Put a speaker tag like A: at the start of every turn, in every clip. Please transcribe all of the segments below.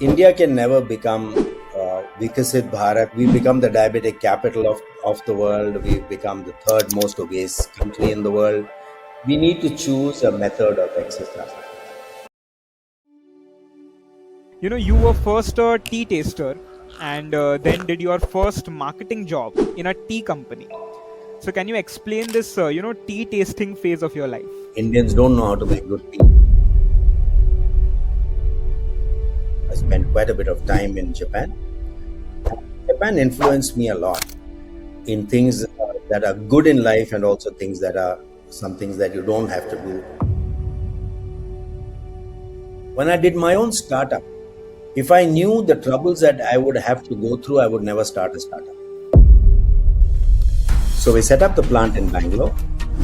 A: India can never become Vikasit Bharat. We become the diabetic capital of the world. We've become the third most obese country in the world. We need to choose a method of exercise.
B: You were first a tea taster and then did your first marketing job in a tea company. So can you explain this, tea tasting phase of your life?
A: Indians don't know how to make good tea. I spent quite a bit of time in Japan. Japan influenced me a lot in things that are good in life and also things that are some things that you don't have to do. When I did my own startup, if I knew the troubles that I would have to go through, I would never start a startup. So we set up the plant in Bangalore,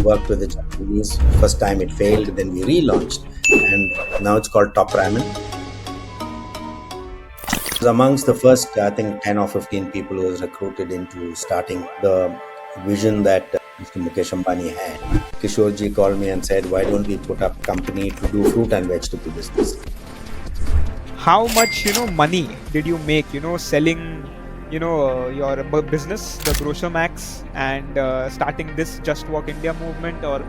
A: worked with the Japanese. First time it failed, then we relaunched, and now it's called Top Ramen. It was amongst the first, I think, 10 or 15 people who was recruited into starting the vision that Mr. Mukesh Ambani had. Kishore ji called me and said, why don't we put up a company to do fruit and vegetable business?
B: How much, money did you make, selling, your business, the Grocermax, and starting this Just Walk India movement, or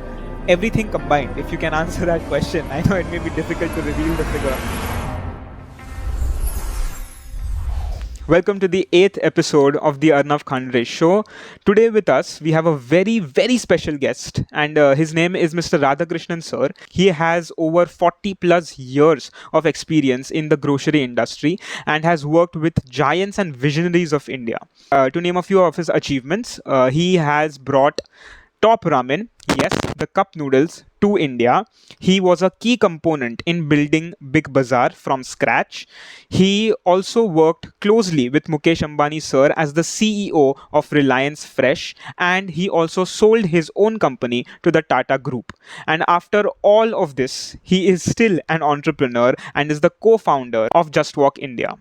B: everything combined? If you can answer that question. I know it may be difficult to reveal the figure. Welcome to the 8th episode of the Arnav Khandray Show. Today with us, we have a very, very special guest, and his name is Mr. Radhakrishnan Sir. He has over 40 plus years of experience in the grocery industry and has worked with giants and visionaries of India. To name a few of his achievements, he has brought Top Ramen, yes, the cup noodles, to India. He was a key component in building Big Bazaar from scratch. He also worked closely with Mukesh Ambani Sir as the CEO of Reliance Fresh, and he also sold his own company to the Tata Group. And after all of this, he is still an entrepreneur and is the co-founder of Just Walk India.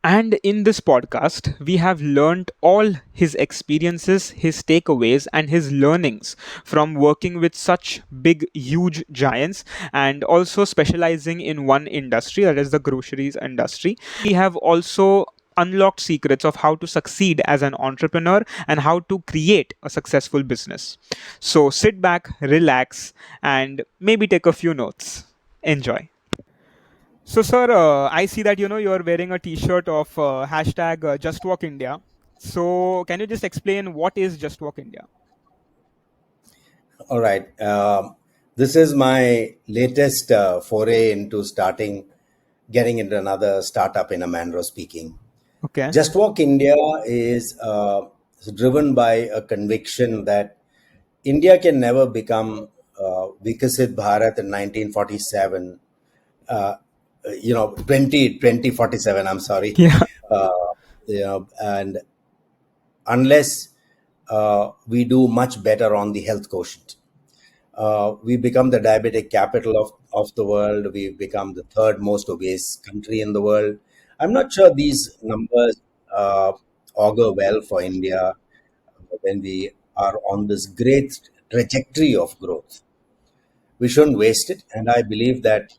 B: And in this podcast, we have learned all his experiences, his takeaways, and his learnings from working with such big, huge giants and also specializing in one industry, that is the groceries industry. We have also unlocked secrets of how to succeed as an entrepreneur and how to create a successful business. So sit back, relax, and maybe take a few notes. Enjoy. So, sir, I see that you are wearing a T-shirt of hashtag Just Walk India. So, can you just explain what is Just Walk India?
A: All right. This is my latest foray into getting into another startup in a manner of speaking.
B: Okay.
A: Just Walk India is driven by a conviction that India can never become Vikasit Bharat in 1947. 2047, I'm sorry.
B: Yeah.
A: Uh, and unless we do much better on the health quotient. We become the diabetic capital of the world. We've become the third most obese country in the world. I'm not sure these numbers augur well for India when we are on this great trajectory of growth. We shouldn't waste it. And I believe that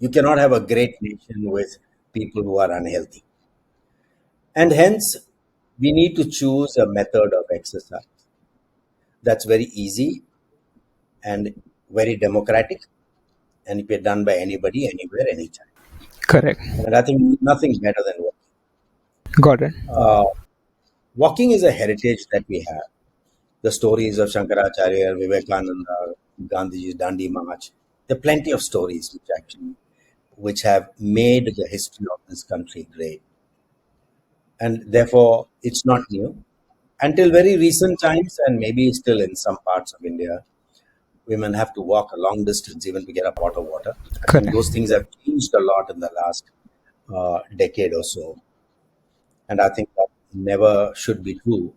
A: you cannot have a great nation with people who are unhealthy. And hence, we need to choose a method of exercise that's very easy and very democratic, and it can be done by anybody, anywhere, anytime.
B: Correct.
A: And I think nothing better than walking.
B: Got it.
A: Walking is a heritage that we have. The stories of Shankaracharya, Vivekananda, Gandhiji's Dandi March. There are plenty of stories which have made the history of this country great. And therefore, it's not new. Until very recent times, and maybe still in some parts of India, women have to walk a long distance even to get a pot of water. I think
B: Correct.
A: those things have changed a lot in the last decade or so. And I think that never should be true.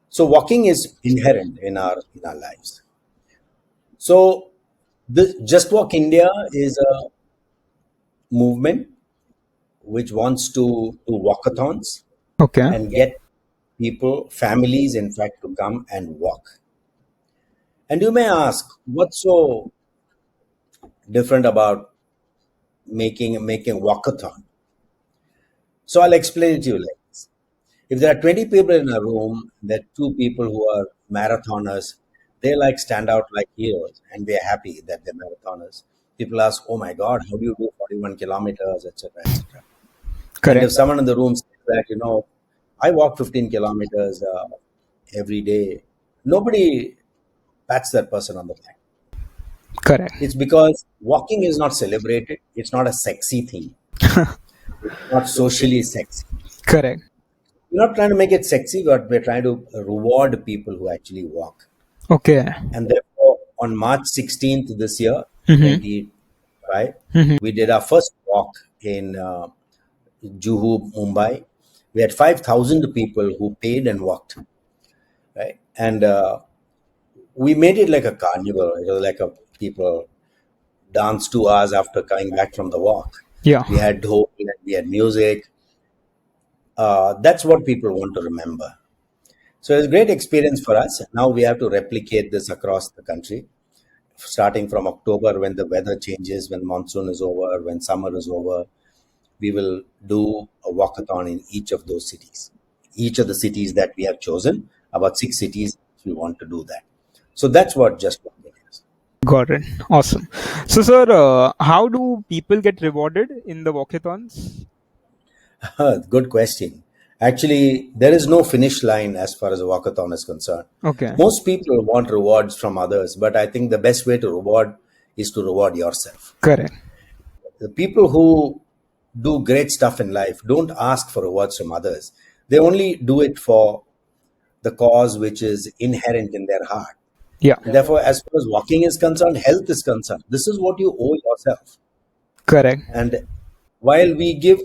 A: So walking is inherent in our lives. So this Just Walk India is a movement which wants to do walkathons
B: Okay.
A: and get people, families, in fact, to come and walk. And you may ask, what's so different about making walkathon. So I'll explain it to you like this. If there are 20 people in a room, there are two people who are marathoners, they like stand out like heroes and they're happy that they're marathoners. People ask, oh my God, how do you do 41 kilometers, etc., etc. And if
B: Correct.
A: someone in the room says that, I walk 15 kilometers every day, nobody pats that person on the back.
B: Correct.
A: It's because walking is not celebrated. It's not a sexy thing. It's not socially sexy.
B: Correct.
A: We're not trying to make it sexy, but we're trying to reward people who actually walk.
B: Okay.
A: And therefore, on March 16th this year,
B: Mm-hmm.
A: 25,
B: Mm-hmm.
A: we did our first walk in Juhu, Mumbai. We had 5,000 people who paid and walked, right? And we made it like a carnival. It was like a people dance 2 hours after coming back from the walk.
B: Yeah.
A: We had dhol and we had music. That's what people want to remember. So it's a great experience for us. Now we have to replicate this across the country, starting from October when the weather changes, when monsoon is over, when summer is over. We will do a walkathon in each of those cities. Each of the cities that we have chosen, about 6 cities, we want to do that. So that's what Just Walking is.
B: Got it. Awesome. So, sir, how do people get rewarded in the walkathons?
A: Good question. Actually, there is no finish line as far as a walkathon is concerned.
B: Okay.
A: Most people want rewards from others, but I think the best way to reward is to reward yourself.
B: Correct.
A: The people who do great stuff in life don't ask for rewards from others. They only do it for the cause which is inherent in their heart.
B: Yeah.
A: And therefore, as far as walking is concerned, health is concerned, this is what you owe yourself.
B: Correct.
A: And while we give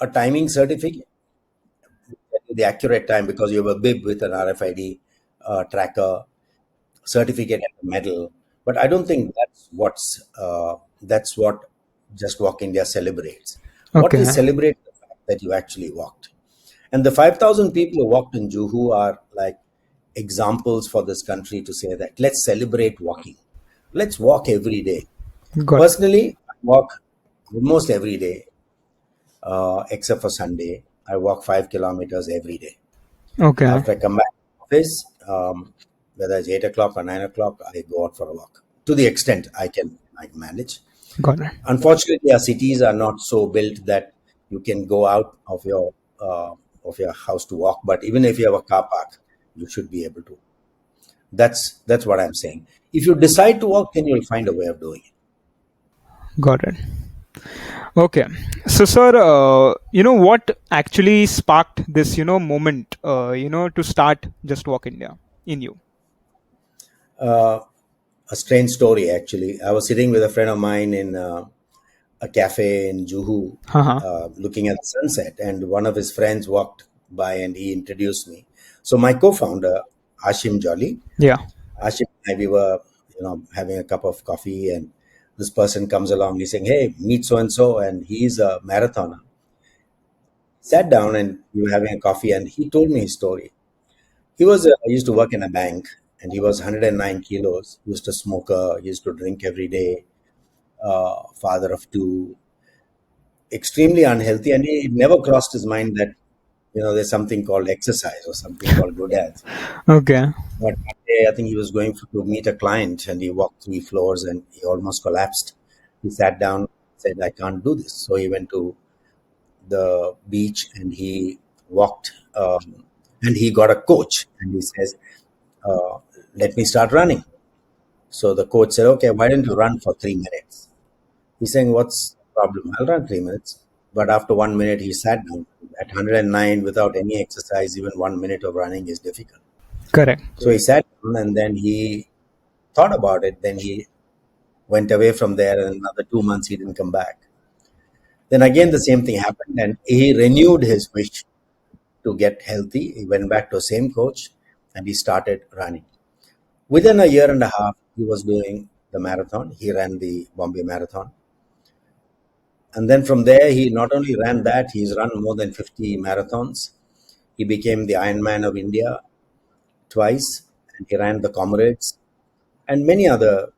A: a timing certificate, the accurate time because you have a bib with an RFID tracker, certificate, and a medal. But I don't think that's what Just Walk India celebrates. What we
B: Okay.
A: celebrate the fact that you actually walked, and the 5,000 people who walked in Juhu are like examples for this country to say that let's celebrate walking. Let's walk every day.
B: Got it.
A: Personally, I walk almost every day, except for Sunday. I walk 5 kilometers every day.
B: Okay.
A: After I come back to office, whether it's 8 o'clock or 9 o'clock, I go out for a walk to the extent I can manage.
B: Got it.
A: Unfortunately, our cities are not so built that you can go out uh, of your house to walk. But even if you have a car park, you should be able to. That's what I'm saying. If you decide to walk, then you'll find a way of doing it.
B: Got it. Okay. So, sir, what actually sparked this, moment, to start Just Walk India in you?
A: Uh, a strange story, actually. I was sitting with a friend of mine in a cafe in Juhu,
B: Uh-huh.
A: looking at the sunset, and one of his friends walked by and he introduced me. So my co-founder, Ashim Jolly,
B: Yeah.
A: Ashim and I, we were, having a cup of coffee, and this person comes along. He's saying, "Hey, meet so and so," and he's a marathoner. Sat down and we were having a coffee, and he told me his story. He used to work in a bank, and he was 109 kilos. He used to smoker. He used to drink every day. Father of two, extremely unhealthy, and it never crossed his mind that there's something called exercise or something called good health.
B: Okay.
A: But one day, I think he was going to meet a client, and he walked 3 floors, and he almost collapsed. He sat down, said, "I can't do this." So he went to the beach and he walked, and he got a coach, and he says, uh, "Let me start running." So the coach said, "Okay, why don't you run for 3 minutes?" He's saying, "What's the problem? I'll run 3 minutes." But after 1 minute, he sat down. At 109, without any exercise, even 1 minute of running is difficult.
B: Correct.
A: So he sat down and then he thought about it. Then he went away from there, and another 2 months he didn't come back. Then again, the same thing happened, and he renewed his wish to get healthy. He went back to the same coach and he started running. Within a year and a half, he was doing the marathon. He ran the Bombay Marathon. And then from there, he not only ran that, he's run more than 50 marathons. He became the Ironman of India twice, and he ran the Comrades and many other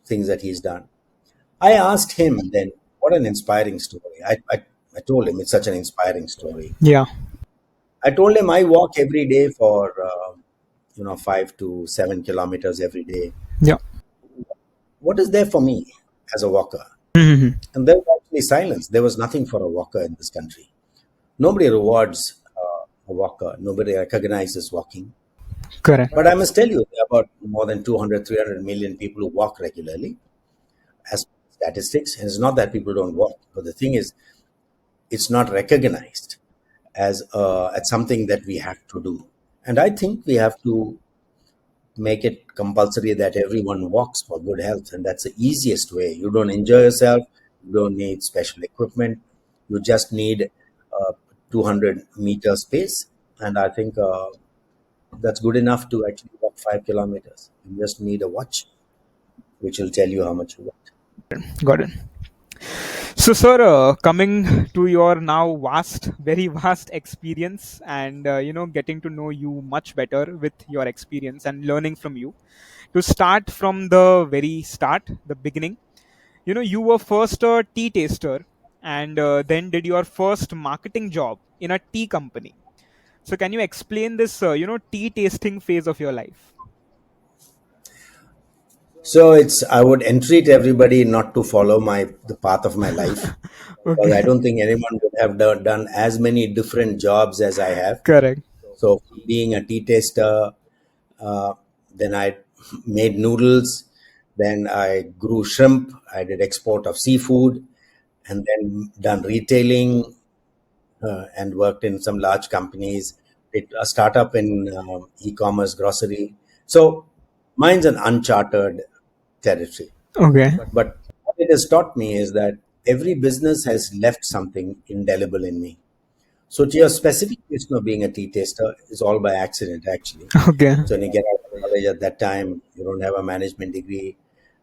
A: things that he's done. I asked him then, what an inspiring story. I told him it's such an inspiring story.
B: Yeah.
A: I told him I walk every day for 5 to 7 kilometers every day.
B: Yeah.
A: What is there for me as a walker?
B: Mhm.
A: And there was actually silence. There was nothing for a walker in this country. Nobody rewards a walker. Nobody recognizes walking.
B: Correct.
A: But I must tell you, there are about more than 200, 300 million people who walk regularly as statistics. And it's not that people don't walk, but the thing is, it's not recognized as something that we have to do. And I think we have to make it compulsory that everyone walks for good health, and that's the easiest way. You don't enjoy yourself, you don't need special equipment, you just need 200-meter space, and I think that's good enough to actually walk 5 kilometers. You just need a watch which will tell you how much you walk.
B: Got it. So, sir, coming to your now vast, very vast experience, and getting to know you much better with your experience and learning from you. To start from the very start, the beginning, you were first a tea taster, and then did your first marketing job in a tea company. So, can you explain this, tea tasting phase of your life?
A: So I would entreat everybody not to follow the path of my life, because
B: Okay.
A: I don't think anyone would have done as many different jobs as I have.
B: Correct.
A: So being a tea taster, uh, then I made noodles, then I grew shrimp, I did export of seafood, and then done retailing, and worked in some large companies. Did a startup in e-commerce grocery. So mine's an uncharted territory.
B: Okay.
A: But what it has taught me is that every business has left something indelible in me. So to your specific question of being a tea taster is all by accident, actually.
B: Okay.
A: So when you get out of college at that time, you don't have a management degree.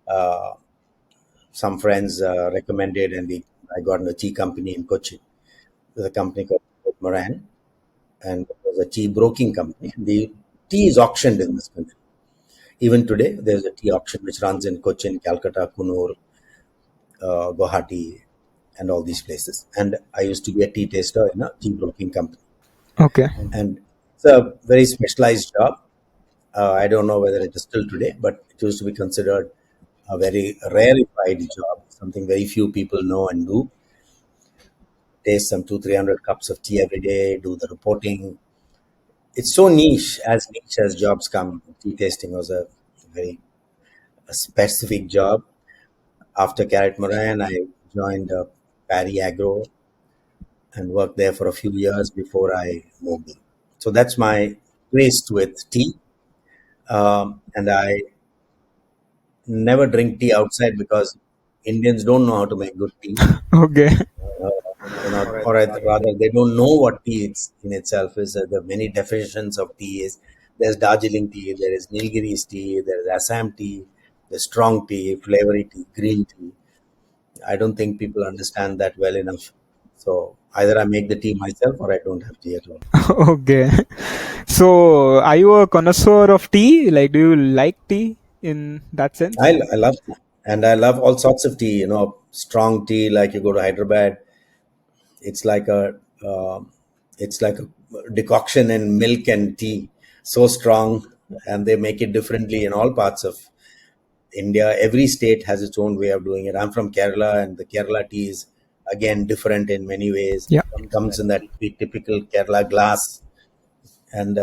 A: Uh, some friends recommended, and I got in a tea company in Kochi. There's a company called Moran, and it was a tea broking company. The tea is auctioned in this country. Even today, there's a tea auction which runs in Cochin, Calcutta, Kunur, Guwahati, and all these places. And I used to be a tea taster in a tea broking company.
B: Okay.
A: And it's a very specialized job. I don't know whether it is still today, but it used to be considered a very rarefied job, something very few people know and do. Taste some 200, 300 cups of tea every day, do the reporting. It's so niche as jobs come. Tea tasting was a specific job. After Carrot Moran, I joined Pari Agro and worked there for a few years before I moved in. So that's my taste with tea. And I never drink tea outside because Indians don't know how to make good tea.
B: Okay.
A: Uh, or rather, they don't know what tea in itself is. There are many definitions of tea. There's Darjeeling tea, there is Nilgiris tea, there is Assam tea, there's strong tea, flavory tea, green tea. I don't think people understand that well enough. So either I make the tea myself or I don't have tea at all.
B: Okay. So, are you a connoisseur of tea? Like, do you like tea in that sense?
A: I love tea. And I love all sorts of tea, strong tea, like you go to Hyderabad. It's like a it's like a decoction in milk and tea, so strong, and they make it differently in all parts of India. Every state has its own way of doing it. I'm from Kerala, and the Kerala tea is again different in many ways.
B: Yeah.
A: It comes in that typical Kerala glass, and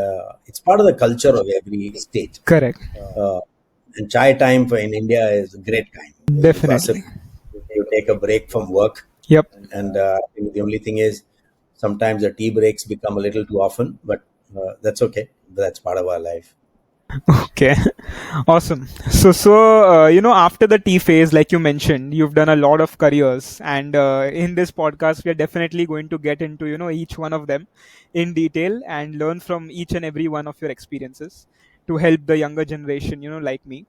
A: it's part of the culture of every state.
B: Correct.
A: Uh, and chai time in India is a great time. You gossip,
B: Definitely.
A: you take a break from work,
B: Yep.
A: and I think the only thing is sometimes the tea breaks become a little too often, but that's okay. That's part of our life.
B: Okay. Awesome. After the tea phase, like you mentioned, you've done a lot of careers, and in this podcast, we are definitely going to get into each one of them in detail and learn from each and every one of your experiences to help the younger generation, like me.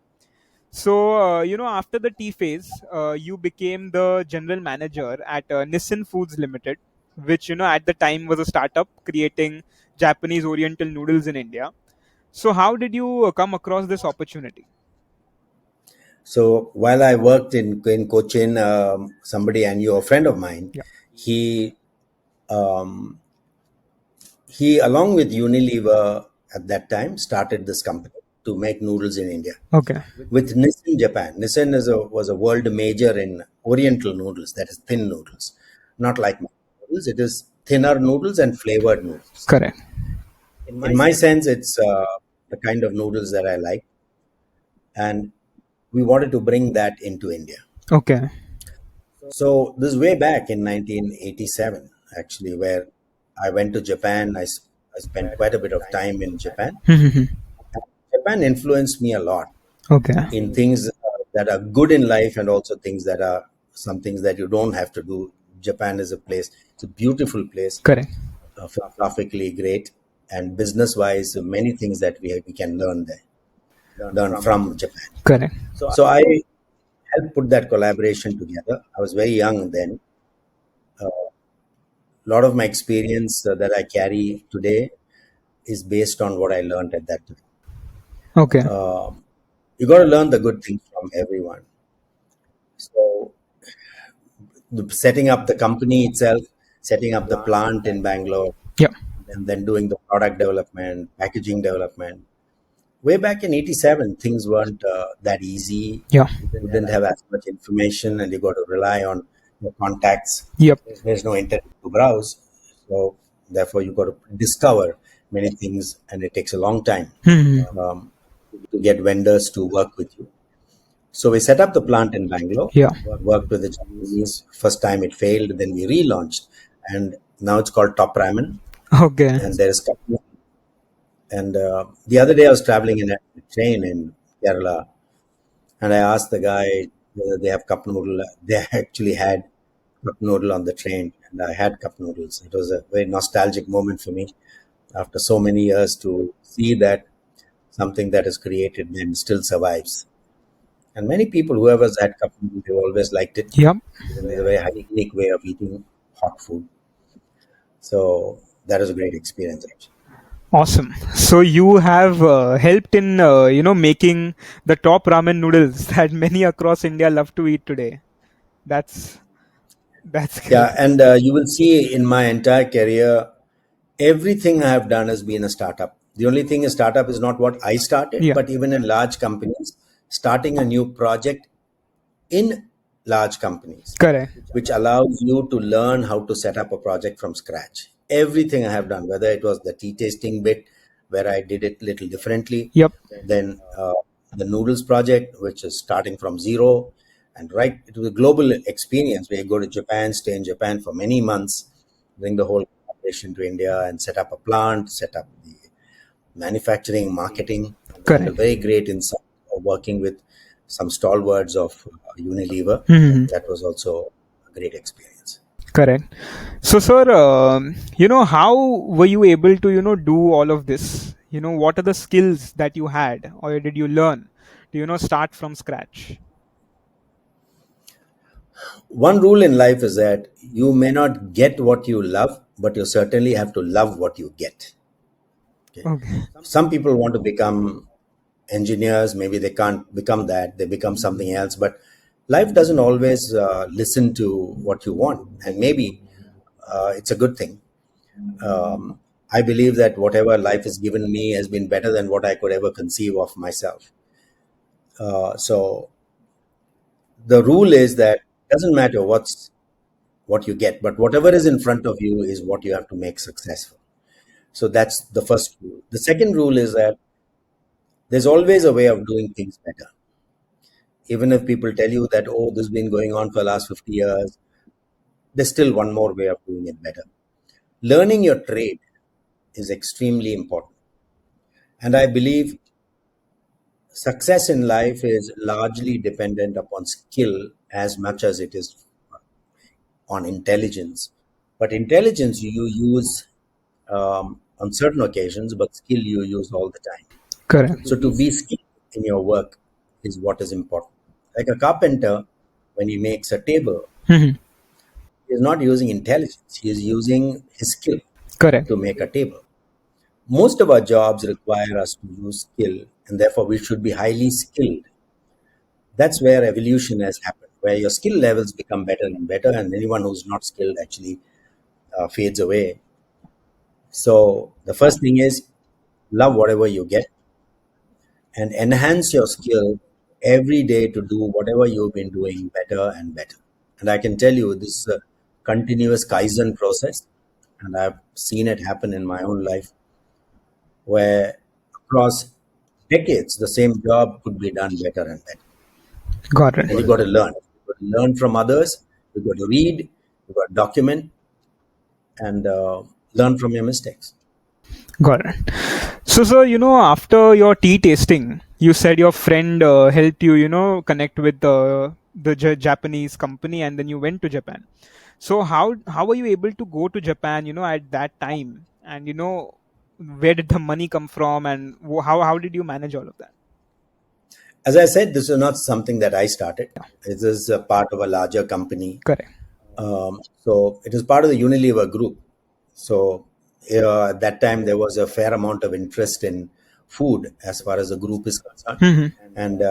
B: So, after the tea phase, you became the general manager at Nissin Foods Limited, which, at the time was a startup creating Japanese Oriental noodles in India. So, how did you come across this opportunity?
A: So while I worked in Cochin, somebody I knew, a friend of mine,
B: Yeah.
A: he um, he along with Unilever at that time started this company to make noodles in India
B: Okay.
A: with Nissin Japan. Nissin was a world major in Oriental noodles, that is thin noodles, not like my noodles. It is thinner noodles and flavored noodles.
B: Correct.
A: In my sense, it's the kind of noodles that I like, and we wanted to bring that into India.
B: Okay.
A: So this is way back in 1987, actually, where I went to Japan. I spent quite a bit of time in Japan. Japan influenced me a lot
B: Okay.
A: in things that are good in life and also things that are some things that you don't have to do. Japan is a place, it's a beautiful place,
B: Correct.
A: philosophically great, and business wise, many things that we can learn there, learn from Japan.
B: Correct.
A: So I helped put that collaboration together. I was very young then. A lot of my experience that I carry today is based on what I learned at that time.
B: Okay.
A: You got to learn the good things from everyone. So setting up the company itself, setting up the plant in Bangalore,
B: Yep.
A: and then doing the product development, packaging development. Way back in '87, things weren't that easy.
B: Yeah.
A: You didn't have as much information, and you got to rely on your contacts.
B: Yep.
A: There's no internet to browse, so therefore you got to discover many things, and it takes a long time um, to get vendors to work with you. So we set up the plant in Bangalore,
B: Yeah.
A: worked with the Japanese. First time it failed, then we relaunched, and now it's called Top Ramen.
B: Okay.
A: And there is and the other day I was traveling in a train in Kerala, and I asked the guy whether they have cup noodle. They actually had cup noodle on the train, and I had cup noodles. It was a very nostalgic moment for me after so many years to see that something that is created then still survives. And many people, whoever's had cup noodle, they've always liked it.
B: Yep.
A: It's a very unique way of eating hot food. So that was a great experience, actually.
B: Awesome. So you have helped in making the top ramen noodles that many across India love to eat today. That's that's great.
A: Yeah, and you will see in my entire career, everything I have done has been a startup. The only thing a startup is not what I started,
B: Yeah.
A: but even in large companies, starting a new project in large companies,
B: Correct.
A: which allows you to learn how to set up a project from scratch. Everything I have done, whether it was the tea tasting bit, where I did it little differently,
B: Yep.
A: then the noodles project, which is starting from zero, and right, it was a global experience where you go to Japan, stay in Japan for many months, bring the whole operation to India, and set up a plant, set up the manufacturing, marketing, and a
B: Correct.
A: very great insight of working with some stalwarts of Unilever. That was also a great experience.
B: Correct. So, sir, how were you able to, do all of this? What are the skills that you had, or did you learn to, start from scratch?
A: One rule in life is that you may not get what you love, but you certainly have to love what you get. Okay.
B: Okay.
A: Some people want to become engineers, maybe they can't become that, they become something else, but life doesn't always listen to what you want, and maybe it's a good thing. I believe that whatever life has given me has been better than what I could ever conceive of myself. So the rule is that it doesn't matter what you get, but whatever is in front of you is what you have to make successful. So that's the first rule. The second rule is that there's always a way of doing things better. Even if people tell you that, oh, this has been going on for the last 50 years, there's still one more way of doing it better. Learning your trade is extremely important. And I believe success in life is largely dependent upon skill as much as it is on intelligence. But intelligence you use on certain occasions, but skill you use all the time.
B: Correct.
A: So to be skilled in your work is what is important. Like a carpenter, when he makes a table, he is not using intelligence, he is using his skill
B: Correct.
A: to make a table. Most of our jobs require us to use skill, and therefore we should be highly skilled. That's where evolution has happened, where your skill levels become better and better, and anyone who's not skilled actually fades away. So the first thing is love whatever you get and enhance your skill every day to do whatever you've been doing better and better. And I can tell you this is a continuous Kaizen process, and I've seen it happen in my own life where across decades the same job could be done better and better.
B: Got
A: And you
B: it.
A: got to learn. You got to learn from others. You got to read. You got to document and learn from your mistakes.
B: Got it. So, sir, after your tea tasting, you said your friend helped you, connect with the Japanese company, and then you went to Japan. So, how were you able to go to Japan, at that time? And where did the money come from, and how did you manage all of that?
A: As I said, this is not something that I started. This is a part of a larger company.
B: Correct.
A: So it is part of the Unilever group. So at that time, there was a fair amount of interest in food as far as the group is concerned.
B: Hmm.
A: And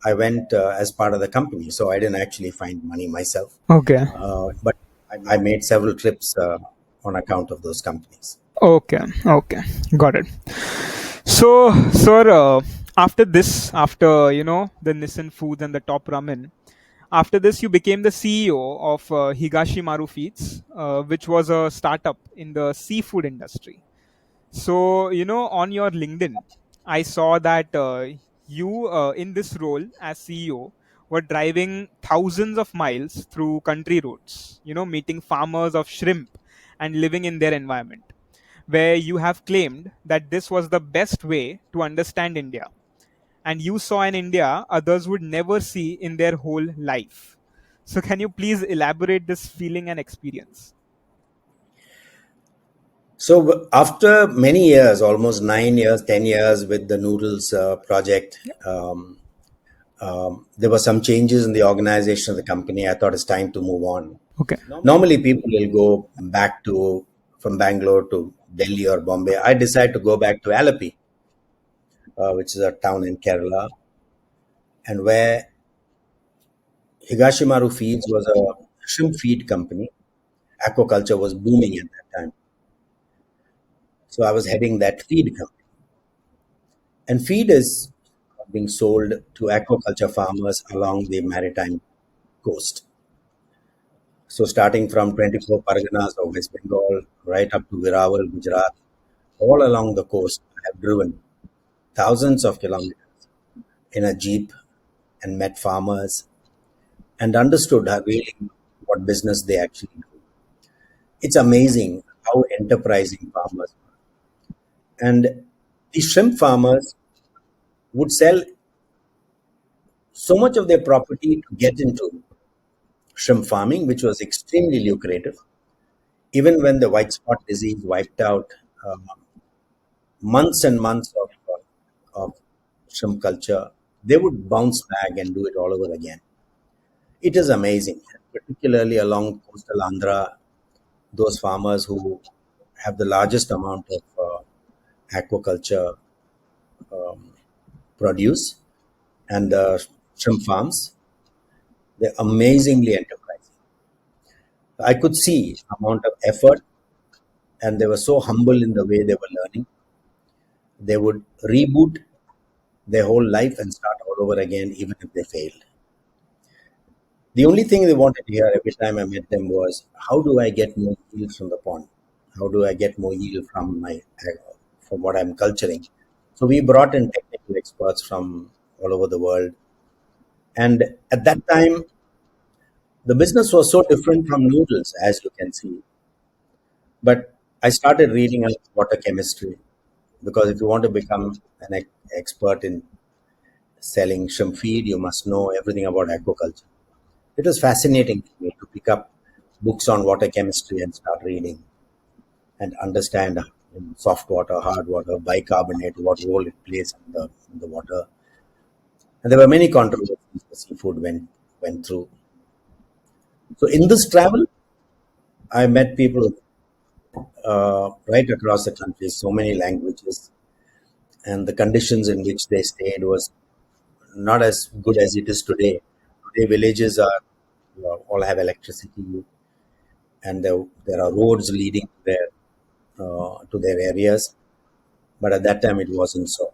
A: I went as part of the company. So I didn't actually find money myself.
B: Okay.
A: But I made several trips on account of those companies.
B: Okay. Okay. Got it. So, sir, after the Nissan Foods and the Top Ramen, after this, you became the CEO of Higashimaru Feeds, which was a startup in the seafood industry. So, on your LinkedIn, I saw that you, in this role as CEO, were driving thousands of miles through country roads, meeting farmers of shrimp and living in their environment, where you have claimed that this was the best way to understand India. And you saw an India others would never see in their whole life. So, can you please elaborate this feeling and experience?
A: So after many years, almost 9 years, 10 years with the Noodles project,
B: Yeah.
A: there were some changes in the organization of the company. I thought it's time to move on.
B: Okay.
A: Normally, people will go back to from Bangalore to Delhi or Bombay. I decided to go back to Alapi, which is a town in Kerala, and where Higashimaru Feeds was a shrimp feed company. Aquaculture was booming at that time, so I was heading that feed company. And feed is being sold to aquaculture farmers along the maritime coast. So starting from 24 Parganas of West Bengal right up to Viraval, Gujarat, all along the coast, I have driven thousands of kilometers in a jeep and met farmers and understood how really what business they actually do. It's amazing how enterprising farmers are. And the shrimp farmers would sell so much of their property to get into shrimp farming, which was extremely lucrative. Even when the white spot disease wiped out months and months of shrimp culture, they would bounce back and do it all over again. It is amazing, particularly along coastal Andhra, those farmers who have the largest amount of aquaculture produce and shrimp farms. They're amazingly enterprising. I could see amount of effort, and they were so humble in the way they were learning. They would reboot their whole life and start all over again, even if they failed. The only thing they wanted to hear every time I met them was, "How do I get more yield from the pond? How do I get more yield from what I'm culturing?" So we brought in technical experts from all over the world, and at that time, the business was so different from noodles, as you can see. But I started reading on water chemistry because if you want to become an expert in selling shrimp feed, you must know everything about aquaculture. It was fascinating to me to pick up books on water chemistry and start reading and understand soft water, hard water, bicarbonate, what role it plays in the water. And there were many controversies the seafood went through. So in this travel, I met people right across the country, so many languages, and the conditions in which they stayed was not as good as it is today. Today, villages are all have electricity, and there are roads leading to their areas. But at that time, it wasn't so.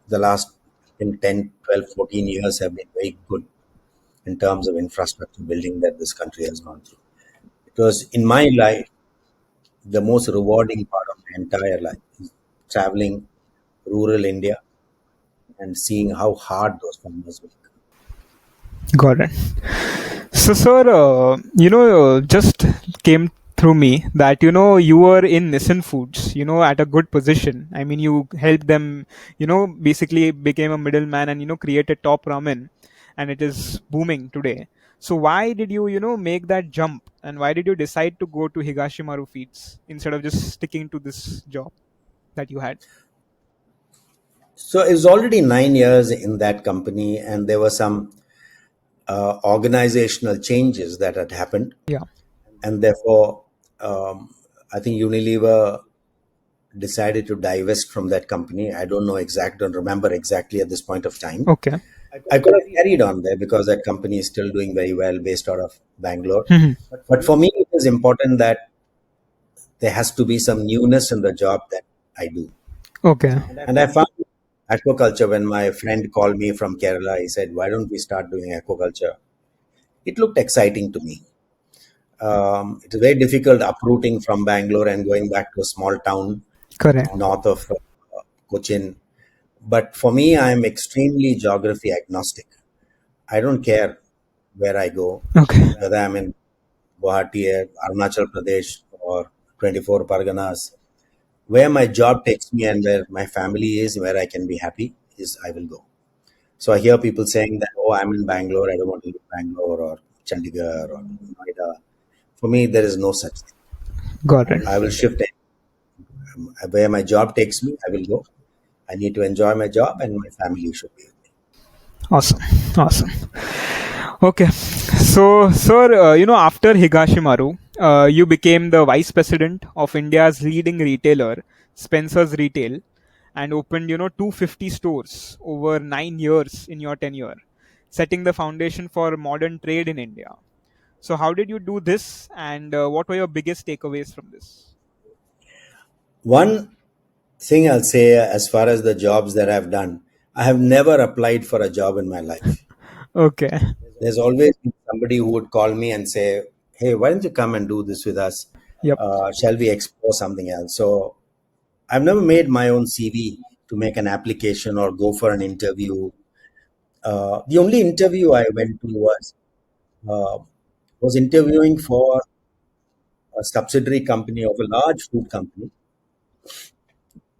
A: The last in 10, 12, 14 years have been very good in terms of infrastructure building that this country has gone through. Because in my life, the most rewarding part of my entire life is traveling rural India and seeing how hard those farmers work.
B: Got it. So, sir, just came through me that you were in Nissan Foods, at a good position. I mean, you helped them, basically became a middleman and created top ramen, and it is booming today. So, why did you, make that jump, and why did you decide to go to Higashimaru Feeds instead of just sticking to this job that you had?
A: So it was already 9 years in that company, and there were some organizational changes that had happened,
B: Yeah.
A: and therefore, um, I think Unilever decided to divest from that company. I don't remember exactly at this point of time.
B: Okay.
A: I could have carried on there because that company is still doing very well based out of Bangalore.
B: Mhm.
A: But for me, it is important that there has to be some newness in the job that I do.
B: Okay.
A: And I found aquaculture when my friend called me from Kerala. He said, "Why don't we start doing aquaculture?" It looked exciting to me. It's very difficult uprooting from Bangalore and going back to a small town
B: Correct.
A: north of Cochin. But for me, I'm extremely geography agnostic. I don't care where I go,
B: Okay.
A: whether I'm in Guwahati, Arunachal Pradesh, or 24 Parganas. Where my job takes me and where my family is, where I can be happy, is I will go. So I hear people saying that, oh, I'm in Bangalore, I don't want to leave Bangalore or Chandigarh or Noida. For me, there is no such thing.
B: Got it.
A: I will shift it. Where my job takes me, I will go. I need to enjoy my job and my family should be with me.
B: Awesome. Awesome. Okay. So, sir, after Higashimaru, you became the vice president of India's leading retailer, Spencer's Retail, and opened, 250 stores over 9 years in your tenure, setting the foundation for modern trade in India. So, how did you do this, and what were your biggest takeaways from this?
A: One thing I'll say as far as the jobs that I've done, I have never applied for a job in my life.
B: Okay.
A: There's always been somebody who would call me and say, "Hey, why don't you come and do this with us?
B: Yep.
A: Shall we explore something else?" So I've never made my own CV to make an application or go for an interview. The only interview I went to uh, was interviewing for a subsidiary company of a large food company,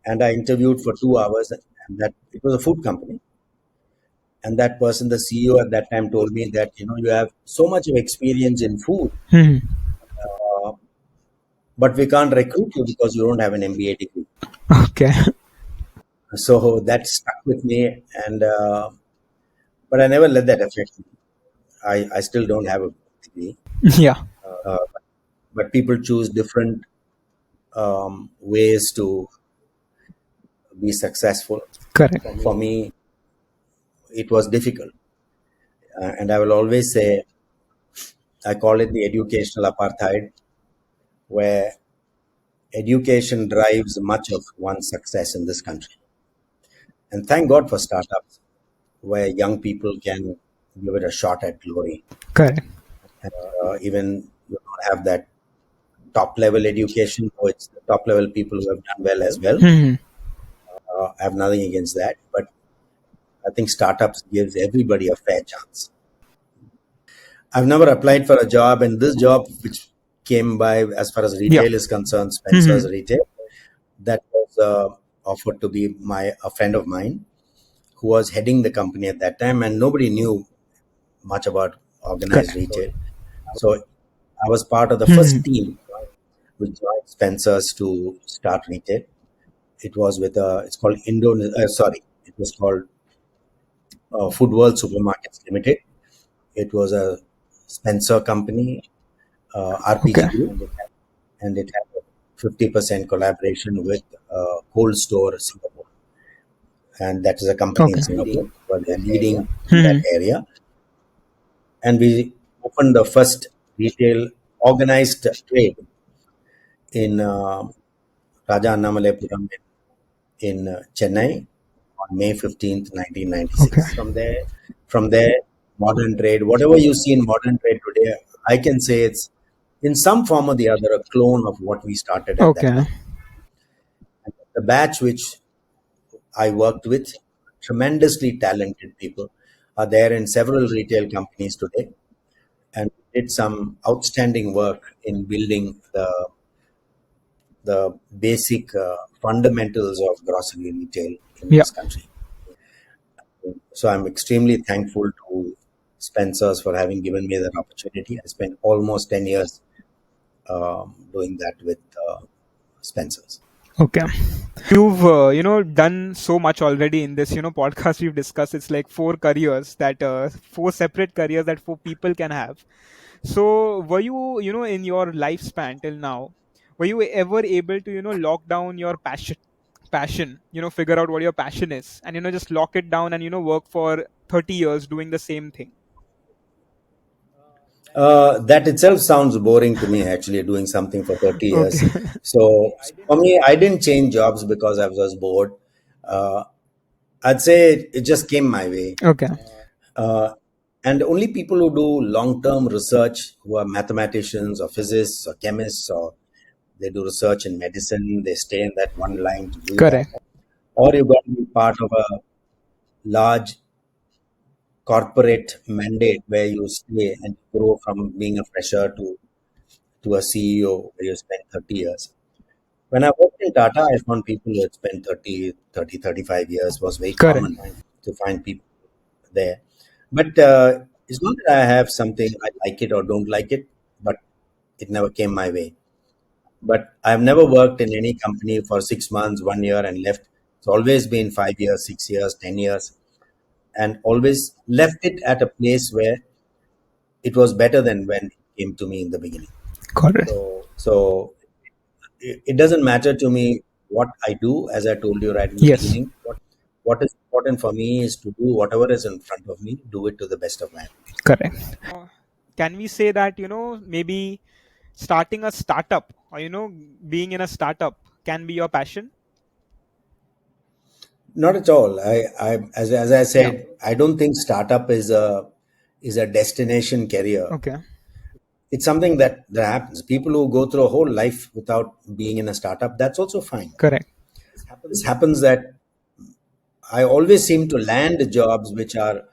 A: and I interviewed for 2 hours, and that it was a food company. And that person, the CEO at that time, told me that you have so much of experience in food,
B: Hmm.
A: uh, but we can't recruit you because you don't have an MBA degree.
B: Okay.
A: So that stuck with me, and but I never let that affect me. I still don't have a degree,
B: Yeah.
A: uh, but people choose different ways to be successful.
B: Correct.
A: For me, it was difficult, and I will always say I call it the educational apartheid, where education drives much of one's success in this country. And thank God for startups, where young people can give it a shot at glory.
B: Correct.
A: Even you don't have that top level education, so it's the top level people who have done well as well.
B: Hmm.
A: I have nothing against that, but I think startups gives everybody a fair chance. I've never applied for a job, and this job, which came by as far as
B: Yeah.
A: retail is concerned,
B: Hmm.
A: Spencer's Retail, that was offered to be a friend of mine who was heading the company at that time, and nobody knew much about organized
B: Correct.
A: retail. So I was part of the
B: Hmm.
A: first team which joined Spencer's to start retail. It was with it's called it was called Food World Supermarkets Limited. It was a Spencer company,
B: Okay.
A: RPG Group, and it had a 50% collaboration with Cold Store Singapore. and that is a company in
B: Okay.
A: Singapore, but they're leading in that
B: Hmm.
A: area. And we opened the first retail organized trade in Raja Annamalapuram in Chennai on May 15th, 1996.
B: Okay.
A: From there, modern trade, whatever you see in modern trade today, I can say it's in some form or the other a clone of what we started at that
B: Okay.
A: time. And the batch which I worked with, tremendously talented people, are there in several retail companies today, and did some outstanding work in building the basic fundamentals of grocery retail in
B: Yeah.
A: this country. So I'm extremely thankful to Spencer's for having given me that opportunity. I spent almost 10 years doing that with Spencer's.
B: Okay. You've done so much already in this podcast we've discussed. It's like four careers that four separate careers that four people can have. So were you in your lifespan till now, were you ever able to lock down your passion, figure out what your passion is, and just lock it down and work for 30 years doing the same thing?
A: That itself sounds boring to me, actually, doing something for 30
B: Okay.
A: years. So for me, I didn't change jobs because I was bored. Uh, I'd say it just came my way.
B: Okay.
A: Uh, and only people who do long term research, who are mathematicians or physicists or chemists, or they do research in medicine, they stay in that one line to do that.
B: Correct.
A: Or you've got to be part of a large corporate mandate where you stay and grow from being a fresher to a CEO where you spend 30 years. When I worked in Tata, I found people who had spent 35 years was very
B: Correct.
A: common to find people there. But it's not that I have something I like it or don't like it, but it never came my way. But I've never worked in any company for 6 months, 1 year, and left. It's always been 5 years, 6 years, 10 years, and always left it at a place where it was better than when it came to me in the beginning.
B: Correct.
A: So it doesn't matter to me what I do, as I told you right in the
B: Yes.
A: beginning. What is important for me is to do whatever is in front of me, do it to the best of my ability.
B: Correct. Can we say that maybe starting a startup or being in a startup can be your passion?
A: Not at all. As I
B: Yeah.
A: said, I don't think startup is a destination career.
B: Okay.
A: It's something that happens. People who go through a whole life without being in a startup, that's also fine.
B: Correct.
A: This happens that I always seem to land jobs which are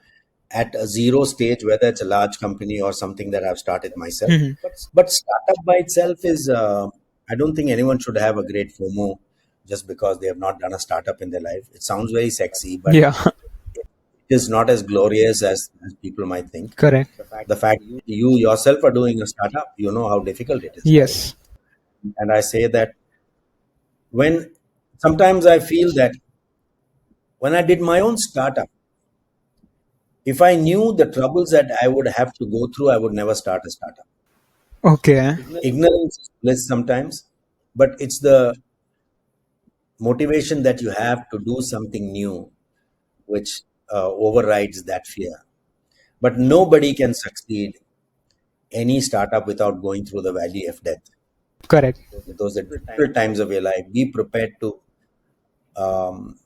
A: at a zero stage, whether it's a large company or something that I've started myself.
B: Hmm.
A: But startup by itself is, I don't think anyone should have a great FOMO just because they have not done a startup in their life. It sounds very sexy, but
B: Yeah.
A: it is not as glorious as people might think.
B: Correct.
A: The fact you yourself are doing a startup, you know how difficult it is, right?
B: Yes.
A: And I say that when sometimes I feel that when I did my own startup, if I knew the troubles that I would have to go through, I would never start a startup.
B: Okay.
A: Ignorance is bliss sometimes, but it's the motivation that you have to do something new which overrides that fear. But nobody can succeed any startup without going through the valley of death.
B: Correct.
A: Those are difficult times of your life. Be prepared to um,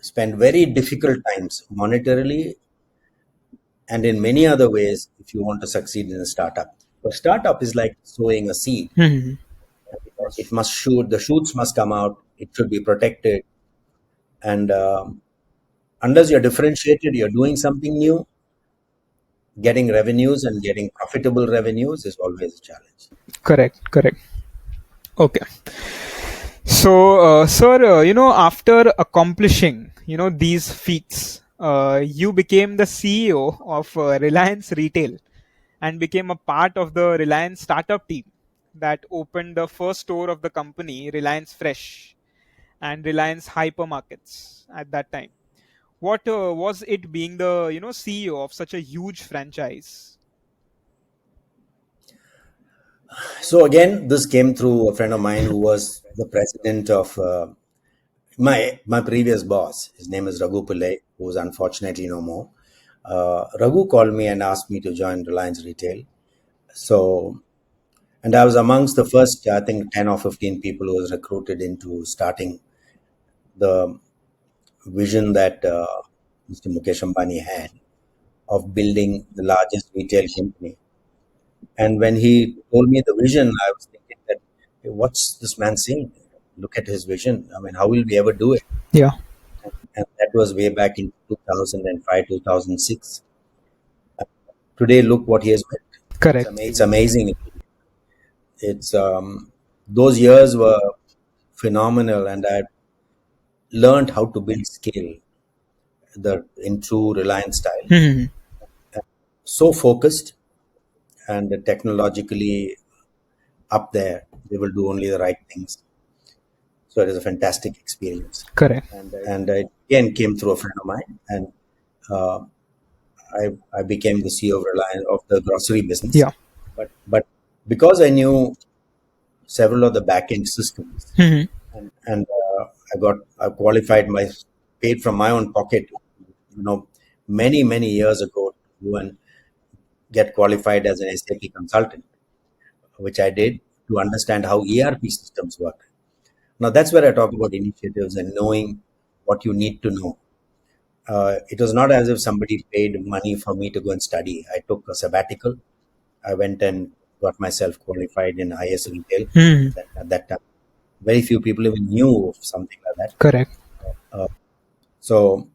A: spend very difficult times monetarily and in many other ways if you want to succeed in a startup. A startup is like sowing a seed.
B: Hmm.
A: It must shoot, the shoots must come out, it should be protected. And unless you're differentiated, you're doing something new, getting revenues and getting profitable revenues is always a challenge.
B: Correct. Correct. Okay. So, sir, after accomplishing, these feats, you became the CEO of Reliance Retail and became a part of the Reliance startup team that opened the first store of the company, Reliance Fresh and Reliance Hypermarkets at that time. What was it being the CEO of such a huge franchise?
A: So again, this came through a friend of mine who was the president of My previous boss, his name is Raghu Pillai, who's unfortunately no more. Raghu called me and asked me to join Reliance Retail. So, and I was amongst the first, I think, 10 or 15 people who was recruited into starting the vision that Mr. Mukesh Ambani had of building the largest retail company. And when he told me the vision, I was thinking that, "Hey, what's this man saying? Look at his vision. I mean, how will we ever do it?"
B: Yeah.
A: And that was way back in 2005, 2006. Today, look what he has built.
B: Correct.
A: It's amazing. It's those years were phenomenal, and I learned how to build scale the in true Reliance style.
B: Hmm.
A: So focused and technologically up there. They will do only the right things. So it is a fantastic experience.
B: Correct.
A: And it again came through a friend of mine, and uh, I became the CEO of Reliance of the grocery business.
B: Yeah.
A: But because I knew several of the back end systems,
B: Hmm.
A: and I qualified my paid from my own pocket, many years ago to go and get qualified as an SAP consultant, which I did to understand how ERP systems work. Now that's where I talk about initiatives and knowing what you need to know. It was not as if somebody paid money for me to go and study. I took a sabbatical. I went and got myself qualified in IS retail.
B: Hmm.
A: At that time, very few people even knew of something like that.
B: Correct.
A: Uh, so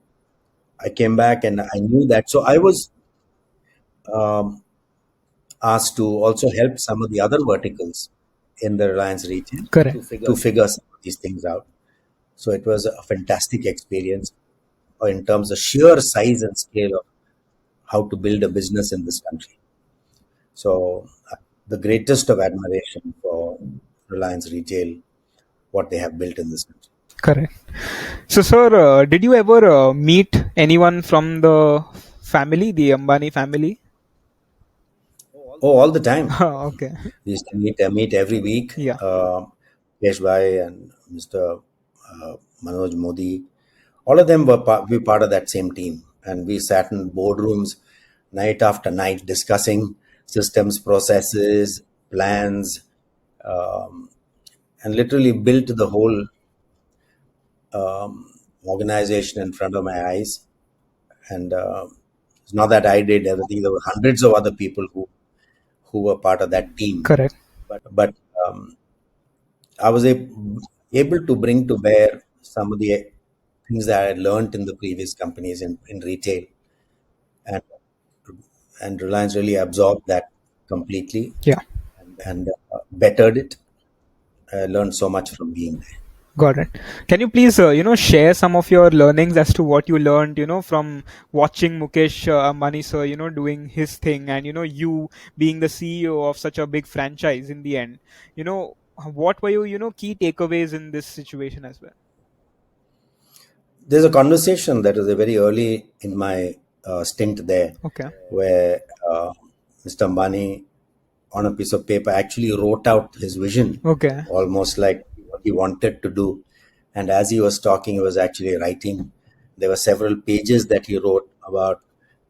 A: I came back and I knew that. So I was um, asked to also help some of the other verticals in the Reliance region
B: Correct.
A: to figure some of these things out. So it was a fantastic experience in terms of sheer size and scale of how to build a business in this country. So the greatest of admiration for Reliance Retail, what they have built in this country.
B: Correct. So, sir, did you ever meet anyone from the family, the Ambani family?
A: Oh, all the time.
B: Okay.
A: We used to meet every week.
B: Yeah.
A: Kesh Bhai and Mr. Manoj Modi, all of them were we part of that same team, and we sat in boardrooms night after night discussing systems, processes, plans, um, and literally built the whole organization in front of my eyes. And it's not that I did everything; there were hundreds of other people who were part of that team.
B: Correct.
A: But I was able to bring to bear some of the things that I had learned in the previous companies in retail, and Reliance really absorbed that completely
B: Yeah.
A: and bettered it. I learned so much from being there.
B: Got it. Can you please, share some of your learnings as to what you learned, from watching Mukesh Ambani sir, doing his thing, and you being the CEO of such a big franchise in the end. What were your, key takeaways in this situation as well?
A: There's a conversation that was very early in my stint there,
B: Okay.
A: where Mr. Ambani, on a piece of paper, actually wrote out his vision,
B: Okay.
A: almost like what he wanted to do. And as he was talking, he was actually writing. There were several pages that he wrote about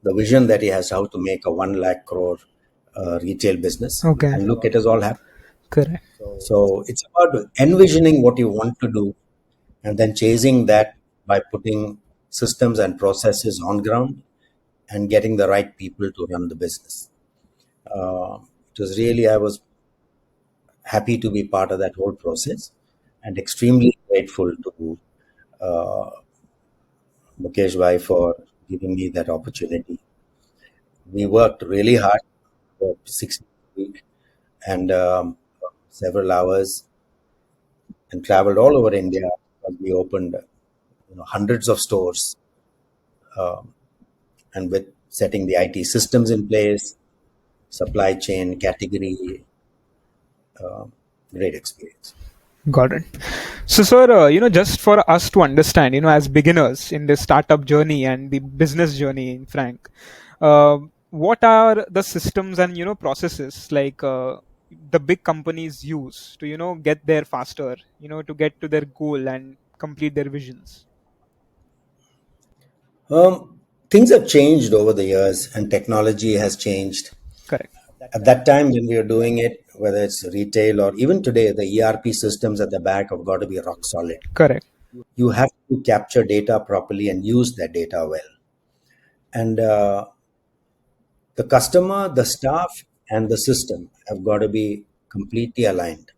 A: the vision that he has, how to make a 1 lakh crore retail business.
B: Okay.
A: And look, it has all happened.
B: Correct.
A: So it's about envisioning what you want to do and then chasing that by putting systems and processes on ground and getting the right people to run the business. Uh, it was really, I was happy to be part of that whole process and extremely grateful to uh, Mukesh Bhai for giving me that opportunity. We worked really hard for 6 days a week and several hours and traveled all over India. We opened hundreds of stores and with setting the IT systems in place, supply chain category, great experience.
B: Got it. So, sir, just for us to understand, as beginners in this startup journey and the business journey, in Frank, what are the systems and processes like the big companies use to get there faster, to get to their goal and complete their visions?
A: Things have changed over the years, and technology has changed.
B: Correct.
A: At that time, when we were doing it, whether it's retail or even today, the ERP systems at the back have got to be rock solid.
B: Correct.
A: You have to capture data properly and use that data well. And the customer, the staff, and the system have got to be completely aligned.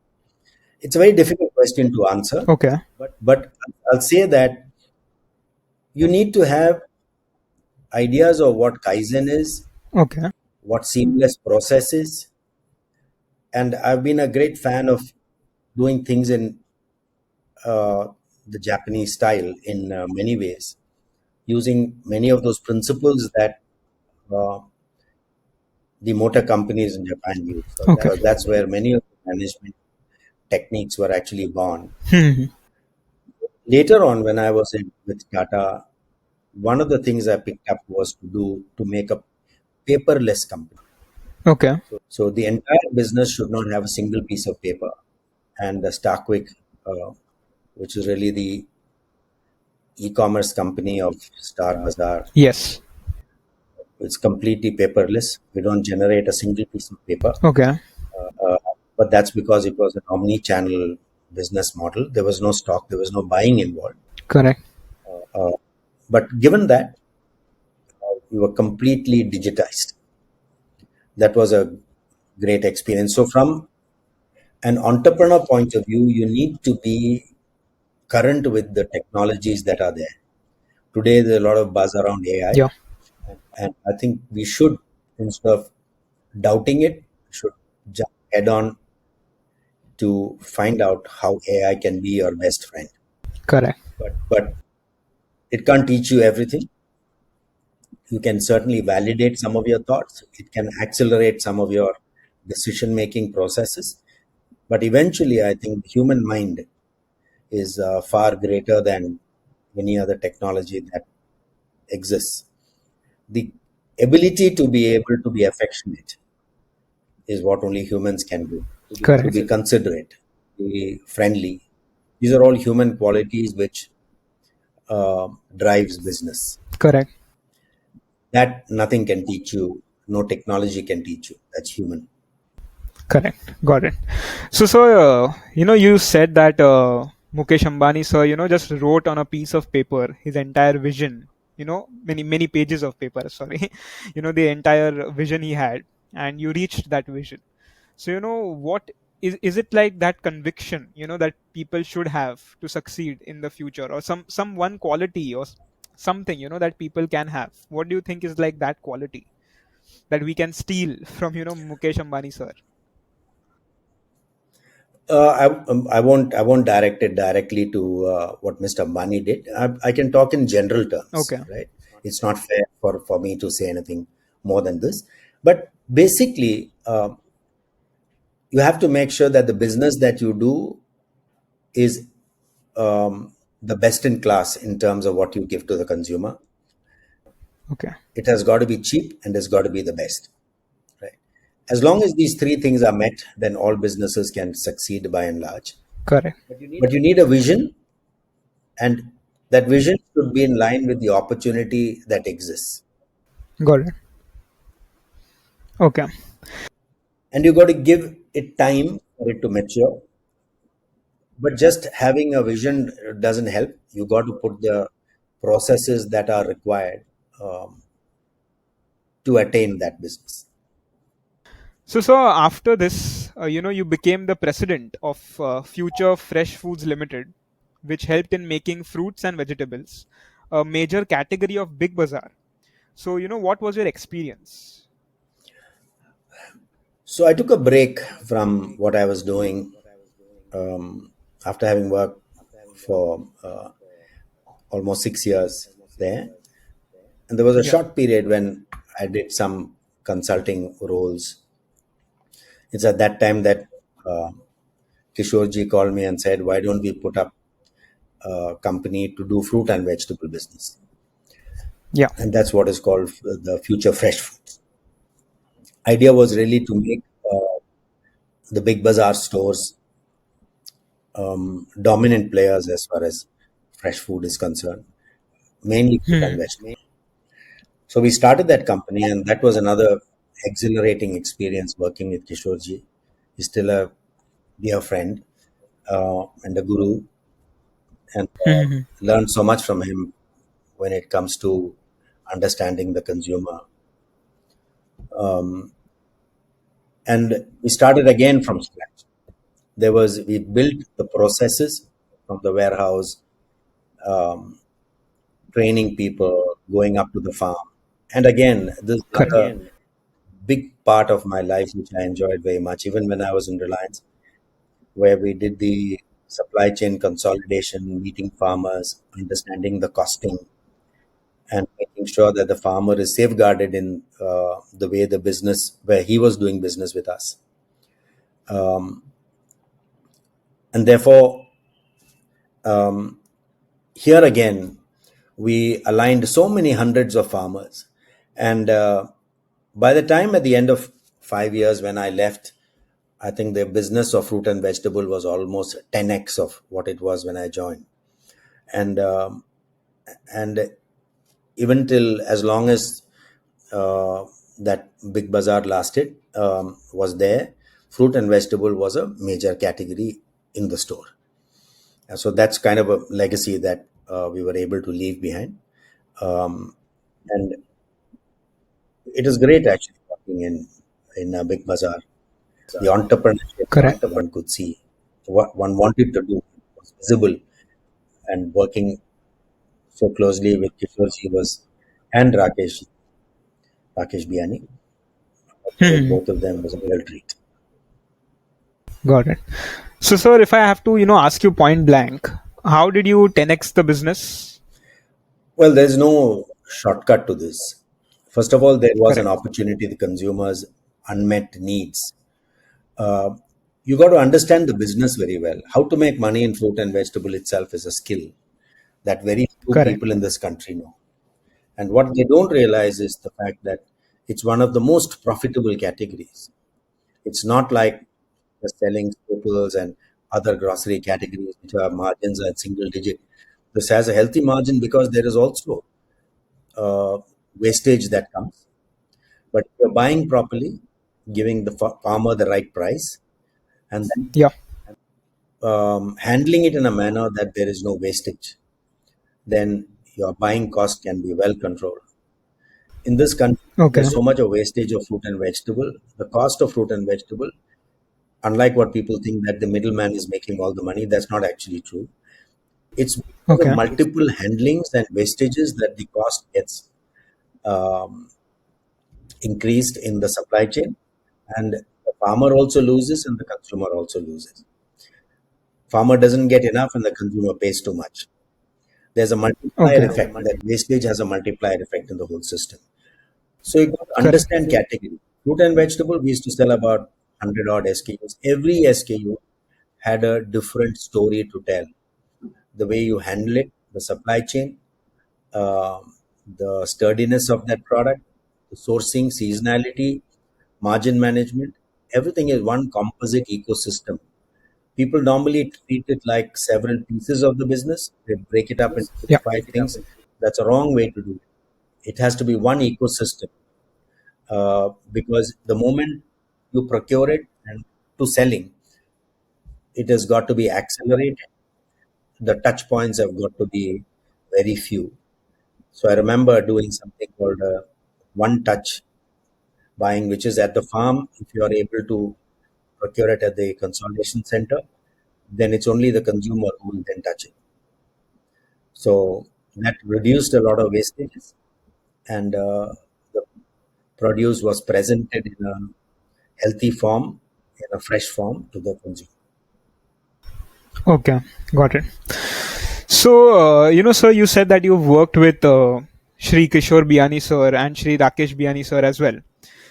A: It's a very difficult question to answer,
B: Okay.
A: but I'll say that you need to have ideas of what Kaizen is,
B: Okay.
A: what seamless process is. And I've been a great fan of doing things in uh, the Japanese style in many ways, using many of those principles that uh, the motor companies in Japan use.
B: Okay.
A: That's where many of the management techniques were actually born.
B: Hmm.
A: Later on, when I was with Tata, one of the things I picked up was to make a paperless company.
B: Okay.
A: So the entire business should not have a single piece of paper. And the StarQuik, uh, which is really the e-commerce company of Star Bazaar,
B: Yes.
A: it's completely paperless. We don't generate a single piece of paper.
B: Okay.
A: Uh, but that's because it was an omni-channel business model. There was no stock, there was no buying involved.
B: Correct.
A: Uh, but given that, we were completely digitized. That was a great experience. So, from an entrepreneur point of view, you need to be current with the technologies that are there. Today, there's a lot of buzz around AI,
B: Yeah.
A: and I think we should, instead of doubting it, should jump head on to find out how AI can be your best friend.
B: Correct.
A: But it can't teach you everything. You can certainly validate some of your thoughts. It can accelerate some of your decision making processes. But eventually, I think the human mind is far greater than any other technology that exists. The ability to be able to be affectionate is what only humans can do. To
B: Correct.
A: be considerate, to be friendly. These are all human qualities which drives business.
B: Correct.
A: That nothing can teach you, no technology can teach you. That's human.
B: Correct. Got it. So, you said that Mukesh Ambani, sir, just wrote on a piece of paper his entire vision. Many pages of paper. Sorry, the entire vision he had, and you reached that vision. So, what is it like that conviction? That people should have to succeed in the future, or some one quality or something that people can have. What do you think is like that quality that we can steal from Mukesh Ambani, sir?
A: I won't direct it directly to what Mr. Ambani did. I can talk in general terms,
B: Okay.
A: right? It's not fair for me to say anything more than this. But basically, you have to make sure that the business that you do is the best in class in terms of what you give to the consumer.
B: Okay.
A: It has got to be cheap and it's got to be the best, right? As long as these three things are met, then all businesses can succeed by and large.
B: Correct.
A: But you need a vision, and that vision should be in line with the opportunity that exists.
B: Got it. Okay.
A: And you got to give it time for it to mature. But just having a vision doesn't help. You got to put the processes that are required um, to attain that business.
B: So after this, you became the president of Future Fresh Foods Limited, which helped in making fruits and vegetables a major category of Big Bazaar. So, what was your experience?
A: So I took a break from what I was doing um, after having worked for almost 6 years there. And there was a
B: Yeah.
A: short period when I did some consulting roles. It's at that time that uh, Kishore ji called me and said, "Why don't we put up a company to do fruit and vegetable business?"
B: Yeah.
A: And that's what is called the Future Fresh Foods. Idea was really to make the big bazaar stores dominant players as far as fresh food is concerned, mainly fruit and
B: Hmm.
A: vegetables. So we started that company, and that was another exhilarating experience working with Kishorji. He's still a dear friend and a guru, and
B: Hmm.
A: learned so much from him when it comes to understanding the consumer. Um, and we started again from scratch. We built the processes from the warehouse, um, training people, going up to the farm. And again, this is
B: Correct.
A: another big part of my life, which I enjoyed very much, even when I was in Reliance, where we did the supply chain consolidation, meeting farmers, understanding the costing, and making sure that the farmer is safeguarded in the way the business, where he was doing business with us. Um, and therefore, um, here again, we aligned so many hundreds of farmers. And by the time at the end of 5 years when I left, I think the business of fruit and vegetable was almost 10x of what it was when I joined. And and even till as long as uh, that Big Bazaar lasted, was there, fruit and vegetable was a major category in the store. And so that's kind of a legacy that we were able to leave behind. Um, and it is great actually working in a Big Bazaar. The entrepreneurship
B: Correct.
A: one could see, what one wanted to do was visible, and working so closely with Kishore was and Rakesh Biyani.
B: Hmm.
A: Both of them was a real treat.
B: Got it. So, sir, if I have to, ask you point blank, how did you 10x the business?
A: Well, there's no shortcut to this. First of all, there was an
B: Correct.
A: opportunity, the consumers' unmet needs. Uh, you got to understand the business very well. How to make money in fruit and vegetable itself is a skill that very few
B: Correct.
A: people in this country know. And what they don't realize is the fact that it's one of the most profitable categories. It's not like the selling staples and other grocery categories, which are margins at single digit. This has a healthy margin because there is also uh, wastage that comes. But if you're buying properly, giving the farmer the right price, and then
B: Yeah.
A: handling it in a manner that there is no wastage, then your buying cost can be well controlled. In this country,
B: Okay.
A: there's so much of wastage of fruit and vegetable. The cost of fruit and vegetable, unlike what people think that the middleman is making all the money, that's not actually true. It's because of
B: Okay.
A: multiple handlings and wastages that the cost gets um, increased in the supply chain, and the farmer also loses and the consumer also loses. Farmer doesn't get enough and the consumer pays too much. There's a multiplier
B: Okay.
A: effect. That wastage has a multiplier effect in the whole system. So you got to
B: Correct.
A: understand category. Fruit and vegetable, we used to sell about 100 odd SKUs. Every SKU had a different story to tell. The way you handle it, the supply chain, the sturdiness of that product, the sourcing, seasonality, margin management, everything is one composite ecosystem. People normally treat it like several pieces of the business. They break it up into four
B: Yeah.
A: or five things. That's a wrong way to do it. It has to be one ecosystem, because the moment you procure it and to selling, it has got to be accelerated. The touch points have got to be very few. So I remember doing something called one touch buying, which is at the farm. If you are able to procure it at the consolidation center, then it's only the consumer who will then touch it. So that reduced a lot of wastages, and the produce was presented in a healthy form, in a fresh form to the consumer.
B: Okay. Got it. So, sir, you said that you've worked with Shri Kishore Biyani sir and Shri Rakesh Biyani sir as well.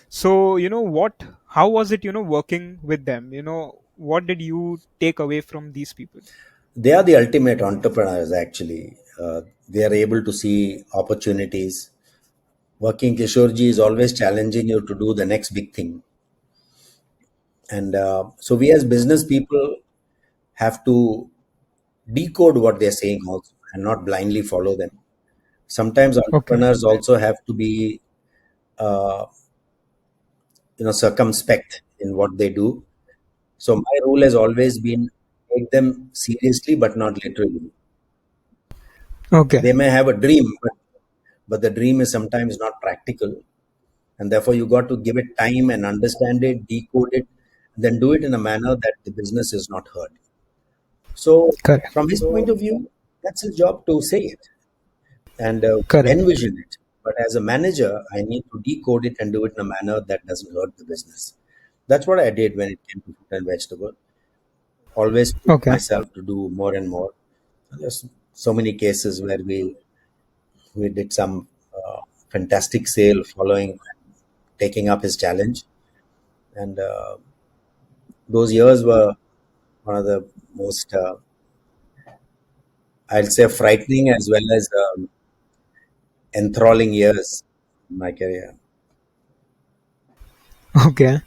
B: So, how was it, working with them? What did you take away from these people?
A: They are the ultimate entrepreneurs, actually. They are able to see opportunities. Working Kishorji is always challenging you to do the next big thing. And so we as business people have to decode what they're saying also. and not blindly follow them. Sometimes
B: Okay.
A: entrepreneurs also have to be uh, circumspect in what they do. So my rule has always been take them seriously, but not literally.
B: Okay.
A: They may have a dream, but the dream is sometimes not practical, and therefore you got to give it time and understand it, decode it, then do it in a manner that the business is not hurt. So
B: Correct.
A: from his point of view, that's his job to say it and
B: Correct.
A: envision it. But as a manager, I need to decode it and do it in a manner that doesn't hurt the business. That's what I did when it came to fruit and vegetable. Always push
B: Okay.
A: myself to do more and more. There's so many cases where we did some fantastic sale following taking up his challenge, and those years were one of the most I'll say frightening as well as enthralling years in my career.
B: Okay.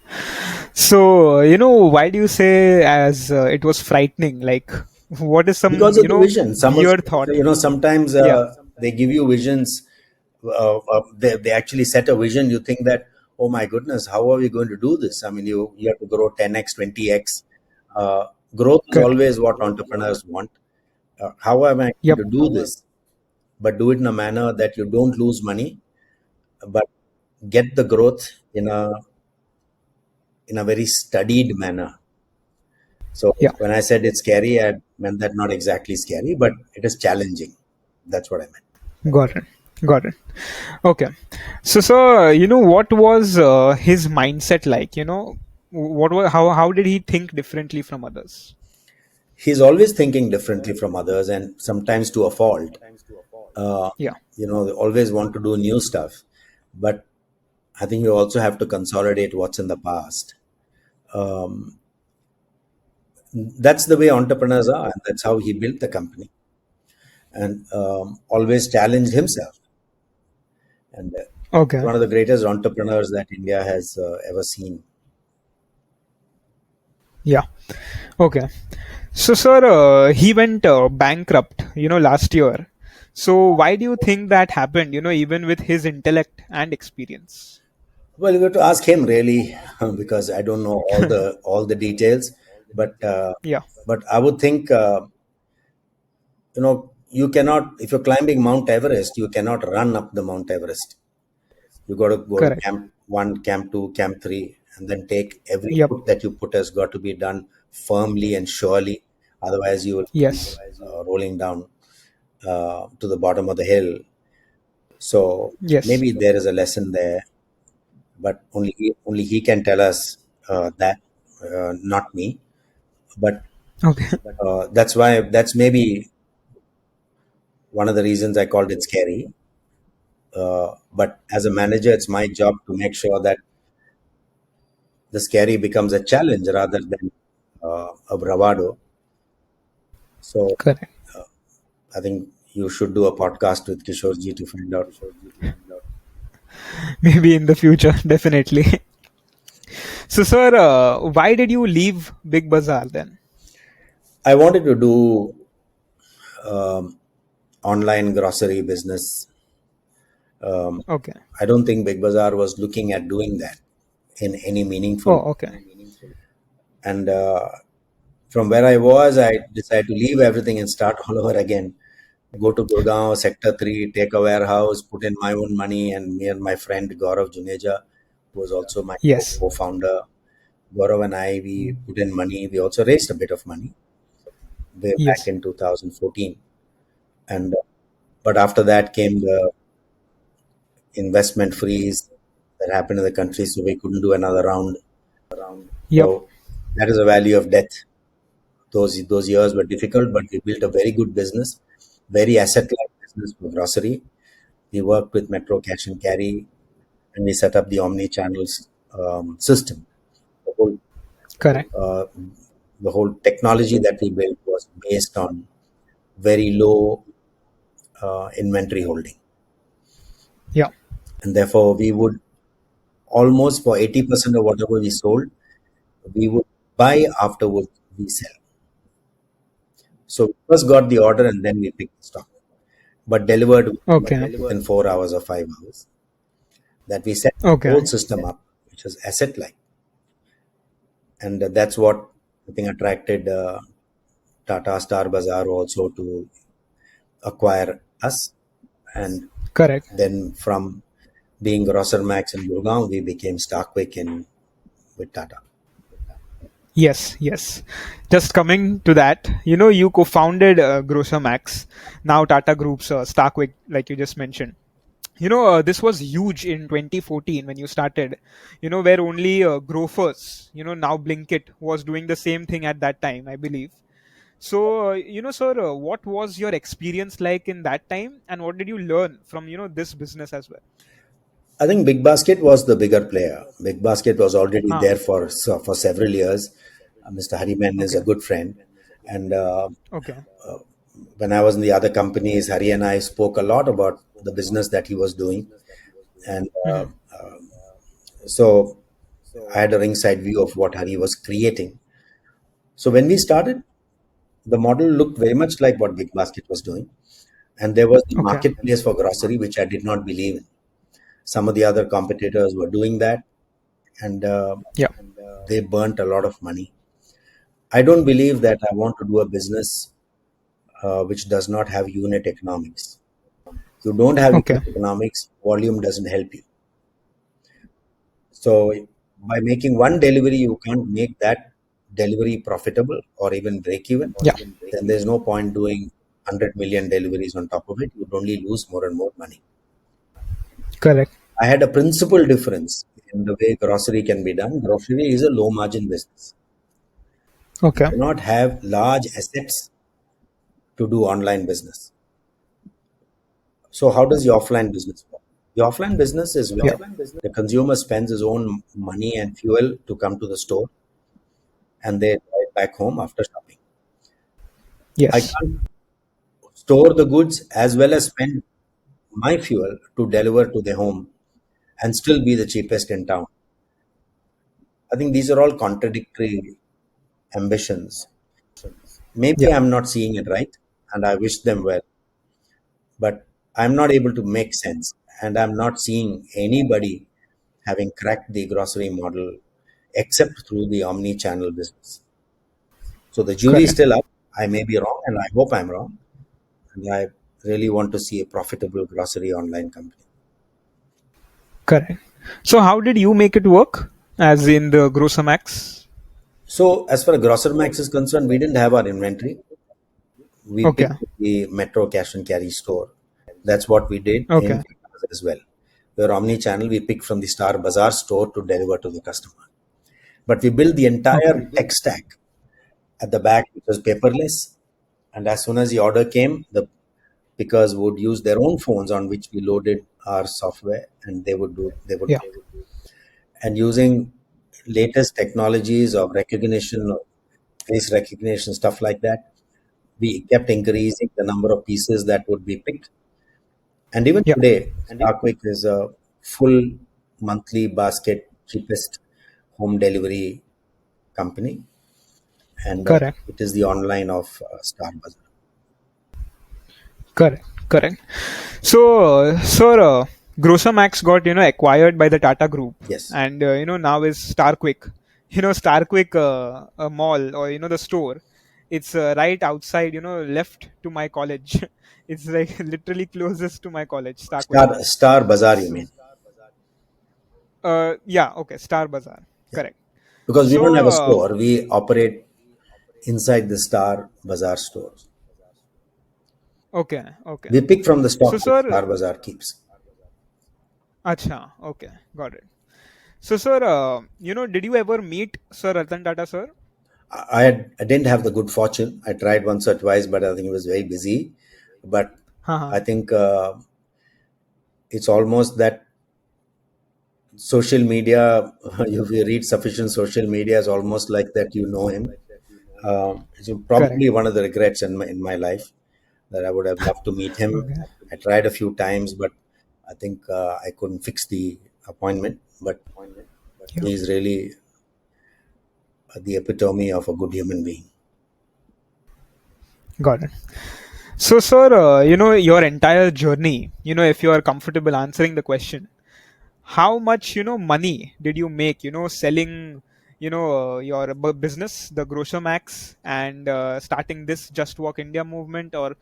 B: So, why do you say as it was frightening? Like, what is some,
A: Because of the vision.
B: weird thought?
A: Sometimes
B: Yeah.
A: they give you visions. They actually set a vision. You think that, oh my goodness, how are we going to do this? I mean, you have to grow 10x, 20x. Growth is
B: Correct.
A: always what entrepreneurs want. How am I going
B: Yep.
A: to do this? But do it in a manner that you don't lose money, but get the growth in a very studied manner. So
B: Yeah.
A: when I said it's scary, I meant that not exactly scary, but it is challenging. That's what I meant.
B: Got it. Got it. Okay. So, what was his mindset like? How did he think differently from others?
A: He's always thinking differently from others, and sometimes to a fault. Uh,
B: Yeah.
A: they always want to do new stuff, but I think you also have to consolidate what's in the past. Um, that's the way entrepreneurs are, and that's how he built the company, and always challenged himself. And
B: Okay.
A: one of the greatest entrepreneurs that India has ever seen.
B: Yeah. Okay. So, sir, he went bankrupt, last year. So, why do you think that happened, even with his intellect and experience?
A: Well, you have to ask him really, because I don't know all the details. But
B: Yeah.
A: I would think you cannot, if you're climbing Mount Everest, you cannot run up the Mount Everest. You got to go to
B: Correct.
A: camp one, camp two, camp three, and then take every
B: Yep.
A: foot that you put has got to be done firmly and surely. Otherwise, you will be
B: Yes.
A: rolling down to the bottom of the hill. So
B: Yes.
A: maybe there is a lesson there, but only he can tell us that, not me. But
B: Okay.
A: that's maybe one of the reasons I called it scary. But as a manager, it's my job to make sure that the scary becomes a challenge rather than a bravado. So
B: Correct.
A: I think you should do a podcast with Kishore to find out.
B: Maybe in the future, definitely. So, sir, why did you leave Big Bazaar then?
A: I wanted to do online grocery business.
B: Okay.
A: I don't think Big Bazaar was looking at doing that in any meaningful.
B: Oh, okay.
A: And from where I was, I decided to leave everything and start all over again. Go to Gurgaon, Sector 3, take a warehouse, put in my own money, and me and my friend Gaurav Juneja, who was also my
B: Yes.
A: co-founder, Gaurav and I, we put in money. We also raised a bit of money way back
B: Yes.
A: in 2014. And but after that came the investment freeze that happened in the country, so we couldn't do another round.
B: Yep.
A: So that is a value of death. Those years were difficult, but we built a very good business, very asset-light business for grocery. We worked with Metro Cash and Carry, and we set up the omni-channel system. The whole,
B: Correct.
A: uh, the whole technology that we built was based on very low inventory holding,
B: Yeah.
A: and therefore we would almost for 80% of whatever we sold, we would buy afterwards we sell. So we first got the order and then we picked the stock. but delivered
B: Okay.
A: within 4 hours or 5 hours. That we set the
B: Okay.
A: whole system up, which is asset like, and that's what I think attracted Tata Star Bazaar also to acquire us, and
B: Correct.
A: then from being Grocermax in Gurgaon, we became StarQuik in with Tata.
B: Yes, yes. Just coming to that, you co-founded Grocermax, now Tata Group's StarQuik, like you just mentioned. This was huge in 2014 when you started. Where only Grofers, now Blinkit was doing the same thing at that time, I believe. So, sir, what was your experience like in that time, and what did you learn from this business as well?
A: I think Big Basket was the bigger player. Big Basket was already
B: Huh.
A: there for several years. Mr. Hariman is a
B: Okay.
A: good friend, and
B: Okay.
A: when I was in the other companies, Hari and I spoke a lot about the business that he was doing, and
B: Hmm.
A: so I had a ringside view of what Hari was creating. So when we started, the model looked very much like what Big Basket was doing, and there was the
B: Okay.
A: marketplace for grocery, which I did not believe in. Some of the other competitors were doing that, and
B: Yeah.
A: they burnt a lot of money. I don't believe that I want to do a business which does not have unit economics. You don't have
B: Okay.
A: unit economics, volume doesn't help you. So by making one delivery, you can't make that delivery profitable or even break even.
B: Yeah.
A: Then there's no point doing 100 million deliveries on top of it. You'd only lose more and more money.
B: Correct.
A: I had a principal difference in the way grocery can be done. Grocery is a low margin business. You
B: Okay.
A: cannot have large assets to do online business. So how does the offline business work? The offline business is
B: Yeah.
A: where the consumer spends his own money and fuel to come to the store, and they drive back home after shopping. I
B: Yes.
A: can't store the goods as well as spend my fuel to deliver to their home and still be the cheapest in town. I think these are all contradictory ambitions. Maybe
B: Yeah.
A: I'm not seeing it right, and I wish them well, but I'm not able to make sense, and I'm not seeing anybody having cracked the grocery model except through the omni channel business. So the jury is
B: Correct.
A: still up. I may be wrong, and I hope I'm wrong. And I really want to see a profitable grocery online company.
B: Correct. So, how did you make it work? As in the Grocermax?
A: So, as far as Grocermax is concerned, we didn't have our inventory. We
B: Okay.
A: picked the Metro cash and carry store. That's what we did in
B: Okay.
A: Big Bazaar as well. We're omni channel. We picked from the Star Bazaar store to deliver to the customer. But we built the
B: Okay.
A: entire tech stack at the back, which was paperless. And as soon as the order came, the pickers would use their own phones on which we loaded our software, and they would
B: Yeah.
A: pick. And using latest technologies of recognition, of face recognition, stuff like that, we kept increasing the number of pieces that would be picked. And even
B: Yeah.
A: today, StarQuik is a full monthly basket cheapest home delivery company, and
B: Correct.
A: it is the online of Star Bazaar.
B: Correct. Correct. So, sir, Grocermax got acquired by the Tata Group,
A: Yes.
B: and now is StarQuik. StarQuik, a mall, or the store. It's right outside. Left to my college. It's like literally closest to my college. StarQuik.
A: Star Bazaar, you
B: So,
A: mean?
B: yeah. Okay. Star Bazaar.
A: Yeah.
B: Correct.
A: Because we don't
B: So,
A: have a store, we operate inside the Star Bazaar stores.
B: okay. Okay.
A: We pick from the
B: So,
A: stock which
B: sir.
A: Star Bazaar keeps.
B: Acha. Okay. Got it. So, sir, did you ever meet Sir Ratan Tata, sir?
A: I didn't have the good fortune. I tried once or twice, but I think it was very busy. But
B: Haha.
A: I think it's almost that social media, if you read sufficient social media, is almost like that you know him. It's
B: Correct.
A: probably one of the regrets in my life that I would have loved to meet him.
B: Okay.
A: I tried a few times, but I think I couldn't fix the appointment. But
B: Yeah.
A: he's really the epitome of a good human being.
B: Got it. So, sir, your entire journey, if you are comfortable answering the question, how much, money did you make, selling, your business, the Grocermax, and starting this Just Walk India movement, or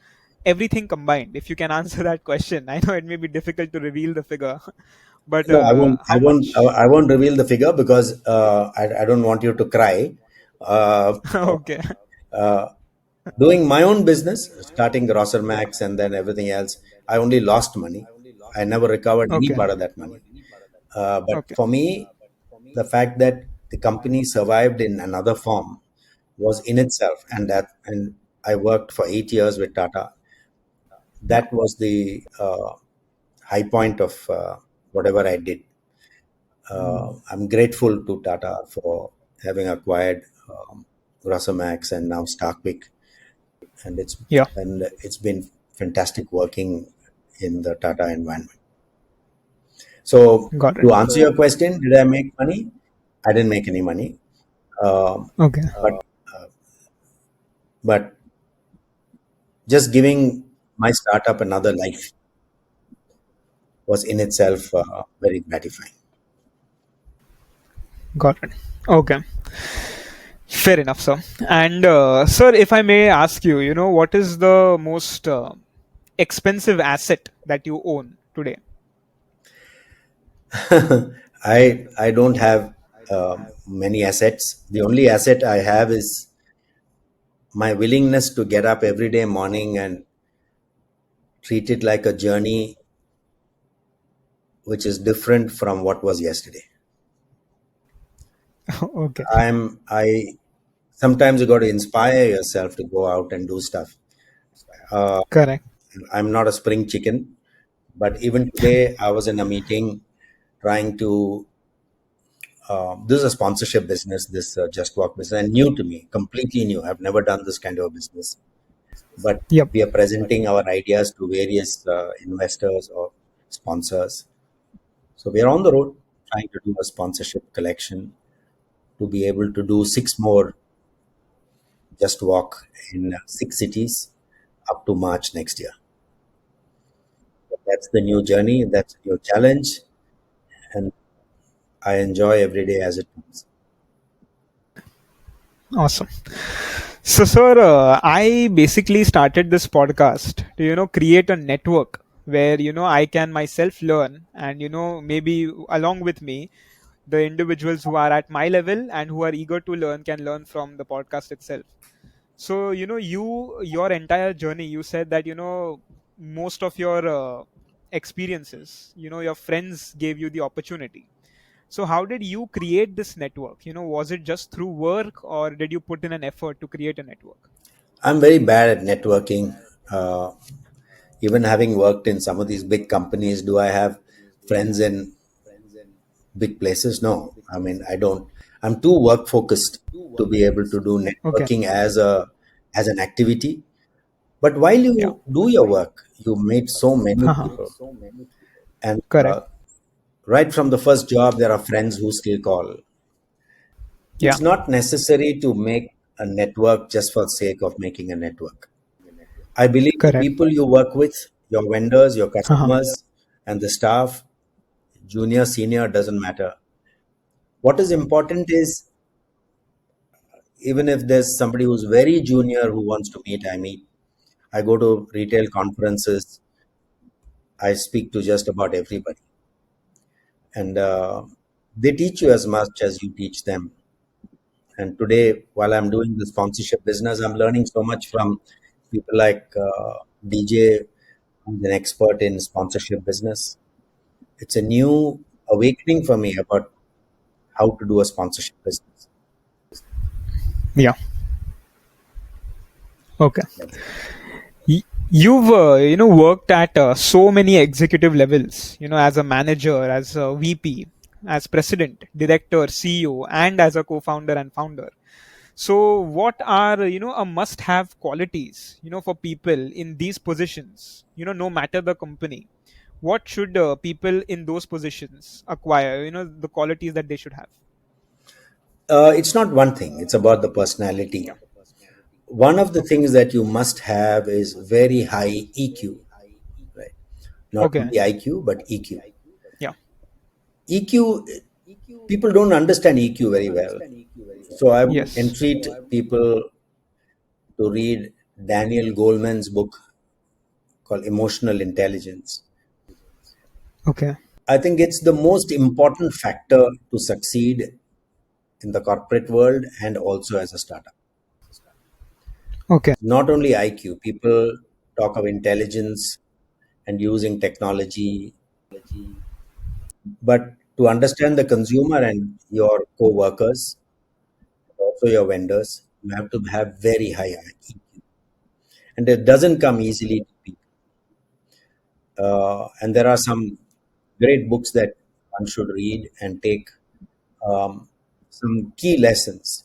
B: everything combined? If you can answer that question, I know it may be difficult to reveal the figure, but
A: No, I won't. I
B: how
A: won't.
B: much?
A: I won't reveal the figure because I don't want you to cry. Uh,
B: Okay,
A: uh, Doing my own business, starting Grocermax and then everything else, I only lost money. I never recovered any
B: okay,
A: part of that money. But
B: okay,
A: for me, the fact that the company survived in another form was in itself, and I worked for 8 years with Tata.
B: yeah,
A: That was the high point of whatever I did. I'm grateful to Tata for having acquired Grocermax and now StarQuik, and
B: yeah,
A: it's been fantastic working in the Tata environment. So
B: got it.
A: to answer your question, did I make money? I didn't make any money, um,
B: Okay,
A: but but just giving my startup another life was in itself very gratifying.
B: got it. Okay. Fair enough, sir. And sir, if I may ask you, what is the most expensive asset that you own today?
A: I don't have many assets. The only asset I have is my willingness to get up every day morning and treat it like a journey which is different from what was yesterday.
B: Okay,
A: I sometimes you got to inspire yourself to go out and do stuff. Uh,
B: correct.
A: I'm not a spring chicken, but even today I was in a meeting trying to. This is a sponsorship business, this Just Walk business, and new to me, completely new. I've never done this kind of business, but
B: Yep.
A: we are presenting our ideas to various investors or sponsors. So we are on the road trying to do a sponsorship collection to be able to do six more Just Walk in six cities up to March next year. That's the new journey, that's a new challenge, and I enjoy every day as it comes.
B: Awesome. So, sir, I basically started this podcast to, create a network where, I can myself learn and, maybe along with me, the individuals who are at my level and who are eager to learn can learn from the podcast itself. So, your entire journey, you said that, most of your experiences, your friends gave you the opportunity. So, how did you create this network? Was it just through work or did you put in an effort to create a network?
A: I'm very bad at networking. Uh, Even having worked in some of these big companies, do I have friends in big places? No. I mean, I don't. I'm too work focused to be able to do
B: Okay.
A: networking as an activity. But while
B: Yeah.
A: you do your work, you meet so many
B: Haha.
A: people, and
B: Correct.
A: right from the first job, there are friends who still call.
B: Yeah.
A: It's not necessary to make a network just for the sake of making a network. I believe the
B: Correct.
A: people you work with, your vendors, your
B: Haha.
A: customers, and the staff, junior, senior, doesn't matter. What is important is even if there's somebody who's very junior who wants to meet, I meet. I go to retail conferences, I speak to just about everybody. And they teach you as much as you teach them. And today, while I'm doing the sponsorship business, I'm learning so much from people like DJ, who's an expert in sponsorship business. It's a new awakening for me about how to do a sponsorship business.
B: Yeah. Okay.
A: That's it.
B: You've worked at so many executive levels. As a manager, as a VP, as president, director, CEO, and as a co-founder and founder. So, what are a must-have qualities for people in these positions? No matter the company, what should people in those positions acquire? The qualities that they should have.
A: It's not one thing, it's about the personality.
B: Yeah.
A: One of the things that you must have is very high EQ, right? Not
B: Okay.
A: only IQ, but EQ.
B: Yeah.
A: EQ, people don't understand EQ very well. So I would
B: Yes.
A: entreat people to read Daniel Goleman's book called Emotional Intelligence.
B: Okay.
A: I think it's the most important factor to succeed in the corporate world and also as a startup.
B: Okay.
A: Not only IQ, people talk of intelligence and using technology, but to understand the consumer and your co-workers, also your vendors, you have to have very high IQ, and it doesn't come easily to people. And there are some great books that one should read and take um, some key lessons.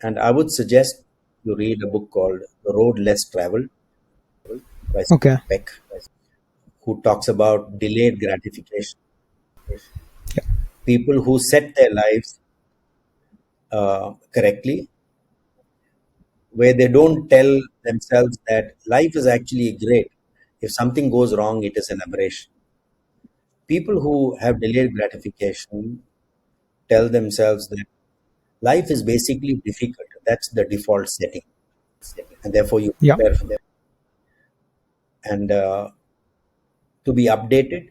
A: And I would suggest you read a book called The Road Less Traveled by
B: Okay.
A: Peck, who talks about delayed gratification.
B: Yeah.
A: People who set their lives correctly, where they don't tell themselves that life is actually great. If something goes wrong, it is an aberration. People who have delayed gratification tell themselves that life is basically difficult. That's the default setting, and therefore you
B: Yeah.
A: prepare for it. And to be updated,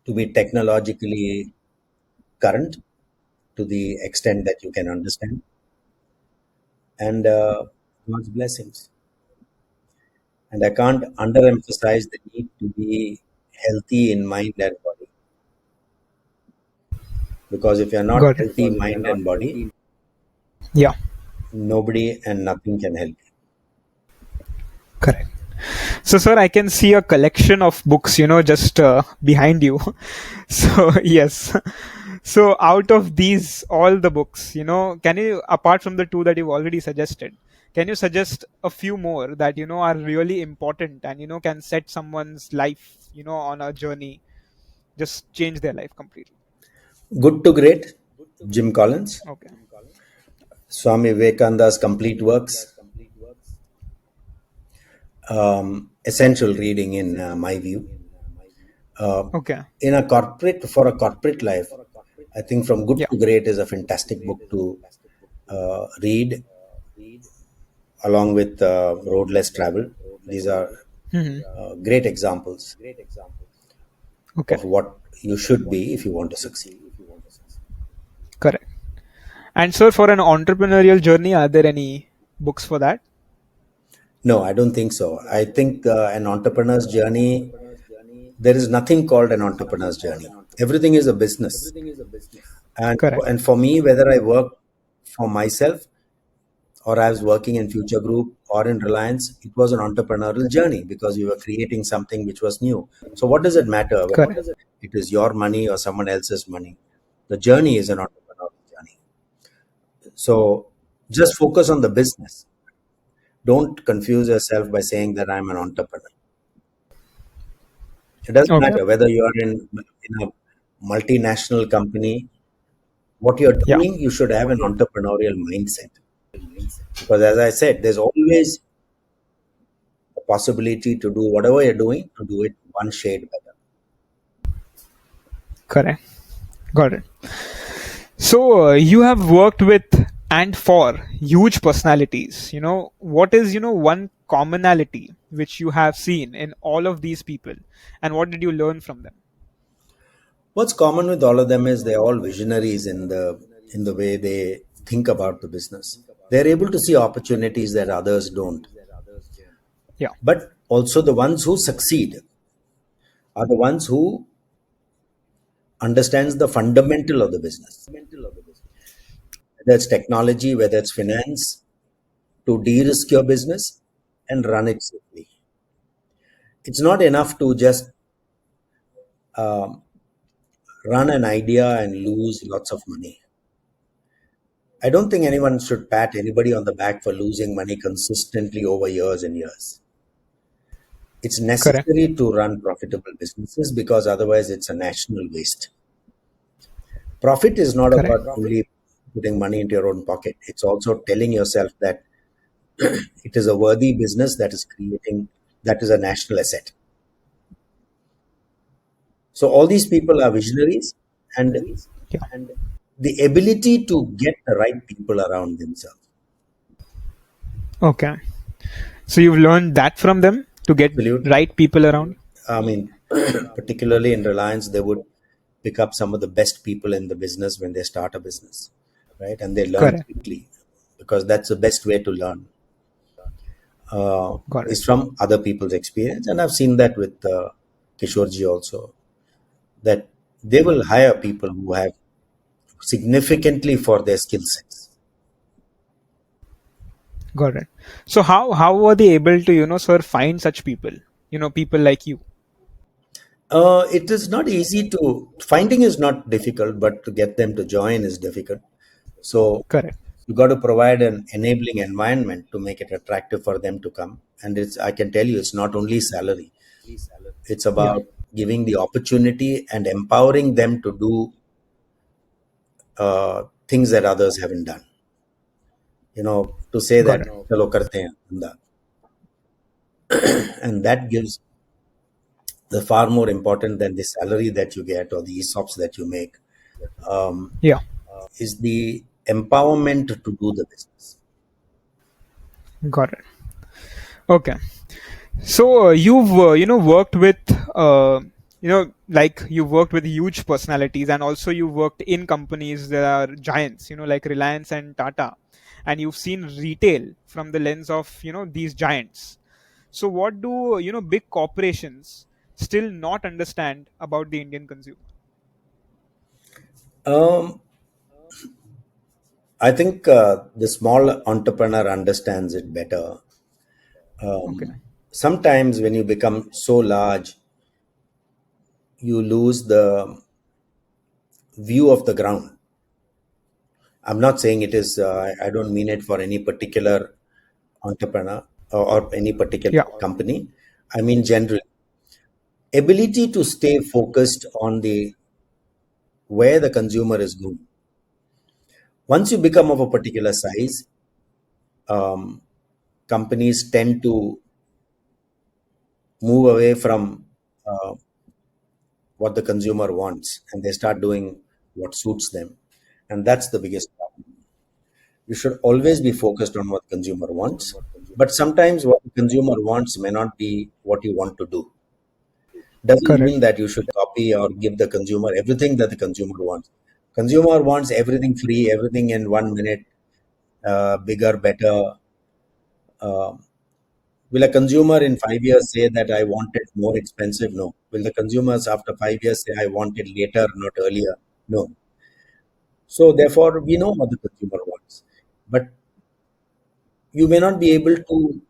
A: to be technologically current to the extent that you can understand, and God's blessings. And I can't underemphasize the need to be healthy in mind and body, because if you're not
B: Got it.
A: healthy mind and body,
B: Yeah.
A: nobody and nothing can help you.
B: Correct. So, sir, I can see a collection of books, just behind you. So, yes. So, out of these, all the books, can you, apart from the two that you've already suggested, can you suggest a few more that, are really important and, can set someone's life, on a journey, just change their life completely?
A: Good to great, Jim Collins,
B: Okay.
A: Swami Vivekananda's complete works, essential reading in my view. Uh,
B: Okay.
A: in a corporate for a corporate life, I think From Good
B: Yeah.
A: to Great is a fantastic book to read, along with Road Less Travel. These are
B: Hmm.
A: great examples
B: Okay.
A: of what you should be if you want to succeed.
B: Correct. And, sir, for an entrepreneurial journey, are there any books for that?
A: No, I don't think so. I think an entrepreneur's journey, there is nothing called an entrepreneur's journey. Everything is a business. And,
B: Correct.
A: and for me, whether I work for myself or I was working in Future Group or in Reliance, it was an entrepreneurial journey because we were creating something which was new. So, what does it matter whether
B: Correct.
A: it is your money or someone else's money? The journey is an entrepreneurial journey. So, just focus on the business. Don't confuse yourself by saying that I'm an entrepreneur. It doesn't
B: Okay.
A: matter whether you are in a multinational company. What you're
B: Yeah.
A: doing, you should have an entrepreneurial mindset. Because as I said, there's always a possibility to do whatever you're doing, to do it one shade better.
B: Correct. Got it. So you have worked with and for huge personalities. What is one commonality which you have seen in all of these people, and what did you learn from them?
A: What's common with all of them is they're all visionaries in the way they think about the business. They're able to see opportunities that others don't.
B: Yeah.
A: But also the ones who succeed are the ones who understands the fundamental of the business, whether it's technology, whether it's finance, to de-risk your business and run it safely. It's not enough to just um, run an idea and lose lots of money. I don't think anyone should pat anybody on the back for losing money consistently over years and years. It's
B: Correct.
A: necessary to run profitable businesses because otherwise it's a national waste. Profit is not
B: Correct.
A: about only putting money into your own pocket. It's also telling yourself that It is a worthy business that is creating, that is a national asset. So all these people are visionaries, and
B: Yeah.
A: the ability to get the right people around themselves.
B: Okay. So you've learned that from them to get
A: Absolutely.
B: right people around?
A: I mean, particularly in Reliance, they would pick up some of the best people in the business when they start a business, right? And they learn
B: Correct.
A: quickly, because that's the best way to learn,
B: Got it.
A: is from other people's experience. And I've seen that with Kishore also, that they will hire people who have significantly for their skill sets.
B: Got it. So how were they able to, sir, find such people? People like you.
A: It is not easy to finding is not difficult, but to get them to join is difficult. So
B: Correct.
A: you got to provide an enabling environment to make it attractive for them to come. And it's, I can tell you, it's not only salary. It's
B: Yeah.
A: about giving the opportunity and empowering them to do things that others haven't done. To say
B: Got
A: that
B: it.
A: chalo karte hain dhanda, and that gives the far more important than the salary that you get or the ESOPs that you make, um,
B: Yeah.
A: is the empowerment to do the business.
B: Got it. Okay. So you've worked with like you've worked with huge personalities, and also you've worked in companies that are giants, like Reliance and Tata, and you've seen retail from the lens of these giants. So what do big corporations still not understand about the Indian consumer?
A: Um, I think the small entrepreneur understands it better.
B: Okay.
A: Sometimes when you become so large, you lose the view of the ground. I'm not saying it is, I don't mean it for any particular entrepreneur or any particular
B: Yeah.
A: company. I mean, generally, ability to stay focused on the where the consumer is going. Once you become of a particular size, um, companies tend to move away from uh, what the consumer wants, and they start doing what suits them. And that's the biggest problem. You should always be focused on what consumer wants, but sometimes what the consumer wants may not be what you want to do. Doesn't
B: Correct.
A: mean that you should copy or give the consumer everything that the consumer wants. Consumer wants everything free, everything in 1 minute, bigger, better. Uh, will a consumer in 5 years say that I want it more expensive? No. Will the consumers after 5 years say I want it later, not earlier? No. So therefore, we know what the consumer wants, but you may not be able to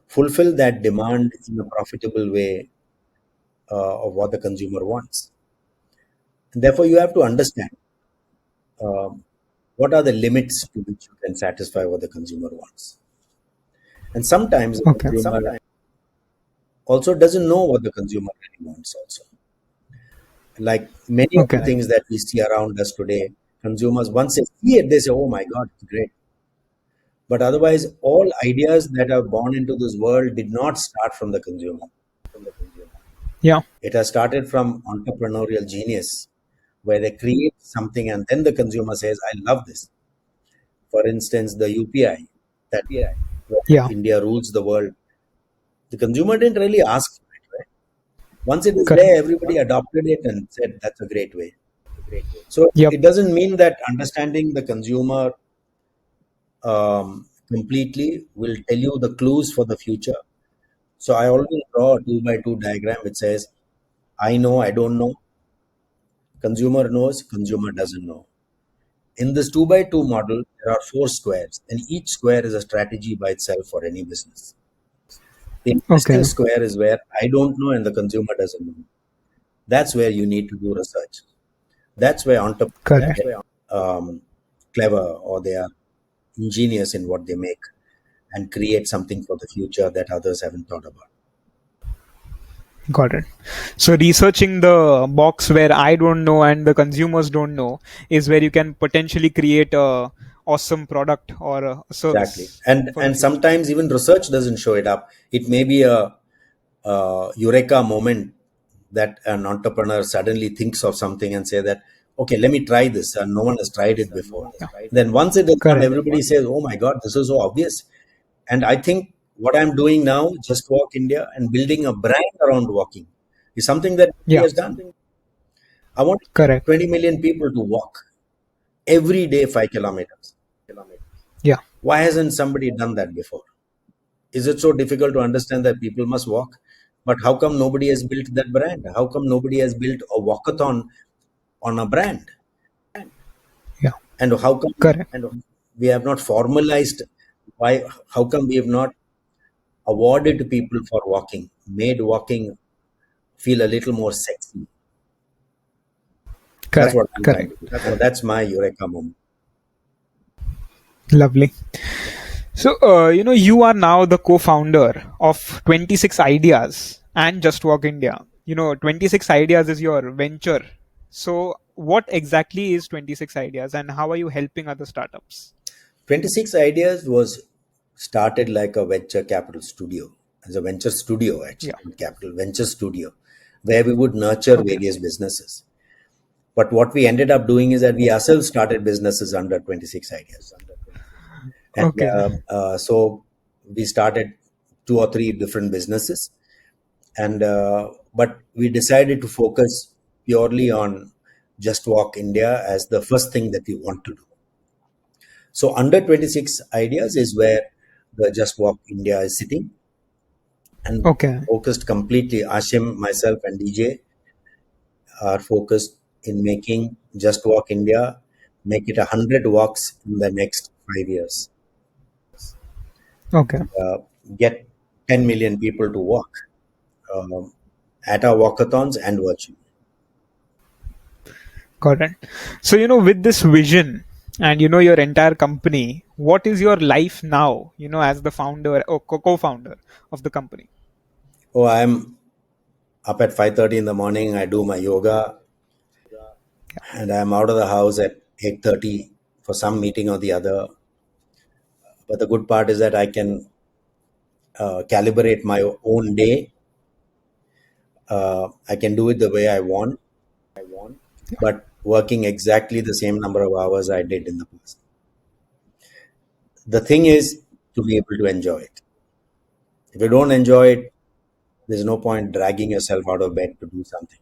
A: fulfill that demand in a profitable way of what the consumer wants. And therefore, you have to understand um, what are the limits to which you can satisfy what the consumer wants. And sometimes the
B: Okay.
A: consumer also doesn't know what the consumer really wants. Also, like many of the
B: Okay.
A: things that we see around us today, consumers once they see it, they say, "Oh my God, it's great." But otherwise, all ideas that are born into this world did not start from the consumer.
B: Yeah.
A: It has started from entrepreneurial genius, where they create something and then the consumer says, I love this. For instance, the UPI that where
B: Yeah.
A: India rules the world. The consumer didn't really ask for it, right? Once it is
B: Correct.
A: there, everybody adopted it and said that's a great way. So
B: Yep.
A: it doesn't mean that understanding the consumer completely will tell you the clues for the future. So I always draw a 2 by 2 diagram which says, I know, I don't know, consumer knows, consumer doesn't know. In this 2 by 2 model, there are 4 squares, and each square is a strategy by itself for any business. The interesting
B: Okay.
A: square is where I don't know and the consumer doesn't know. That's where you need to do research. That's where entrepreneurs
B: Correct.
A: get clever, or they are ingenious in what they make and create something for the future that others haven't thought about.
B: Got it. So researching the box where I don't know and the consumers don't know is where you can potentially create awesome product or a
A: Exactly.
B: service
A: and
B: for the
A: and
B: future.
A: sometimes even research doesn't show it up. It may be a eureka moment that an entrepreneur suddenly thinks of something and say that, okay, let me try this, and no one has tried it before.
B: Yeah,
A: Then once it is done,
B: correct.
A: everybody says, oh my god, this is so obvious. And I think what I'm doing now, Just Walk India, and building a brand around walking, is something that nobody
B: Yeah,
A: has done. I want to get
B: correct.
A: 20 million people to walk every day 5 kilometers.
B: Yeah,
A: Why hasn't somebody done that before? Is it so difficult to understand that people must walk? But how come nobody has built that brand? How come nobody has built a walkathon on a brand?
B: yeah,
A: And how come
B: correct.
A: we have not formalized? Why? How come we have not awarded people for walking, made walking feel a little more sexy? That's
B: Correct,
A: what I'm trying
B: correct.
A: to do, and that's my eureka moment.
B: Lovely. So, you are now the co-founder of 26 Ideas and Just Walk India. 26 Ideas is your venture. So, what exactly is 26 Ideas and how are you helping other startups?
A: 26 Ideas was started like a venture capital studio, as a venture studio,
B: Yeah.
A: actually, not capital, venture studio, where we would nurture
B: Okay.
A: various businesses. But what we ended up doing is that we ourselves started businesses under 26 Ideas. And
B: Okay.
A: so we started two or three different businesses. And but we decided to focus purely on Just Walk India as the first thing that we want to do. So under 26 Ideas is where the Just Walk India is sitting, and
B: Okay.
A: focused completely. Ashim, myself, and DJ are focused in making Just Walk India make it 100 walks in the next 5 years.
B: Okay.
A: Uh, get 10 million people to walk um, at our walkathons and virtually.
B: Got it. So, with this vision and, your entire company, what is your life now, as the founder or co-founder of the company?
A: Oh, I'm up at 5:30 in the morning. I do my yoga, and I'm out of the house at 8:30 for some meeting or the other. But the good part is that I can calibrate my own day. I can do it the way I want, but working exactly the same number of hours I did in the past. The thing is to be able to enjoy it. If you don't enjoy it, there's no point dragging yourself out of bed to do something.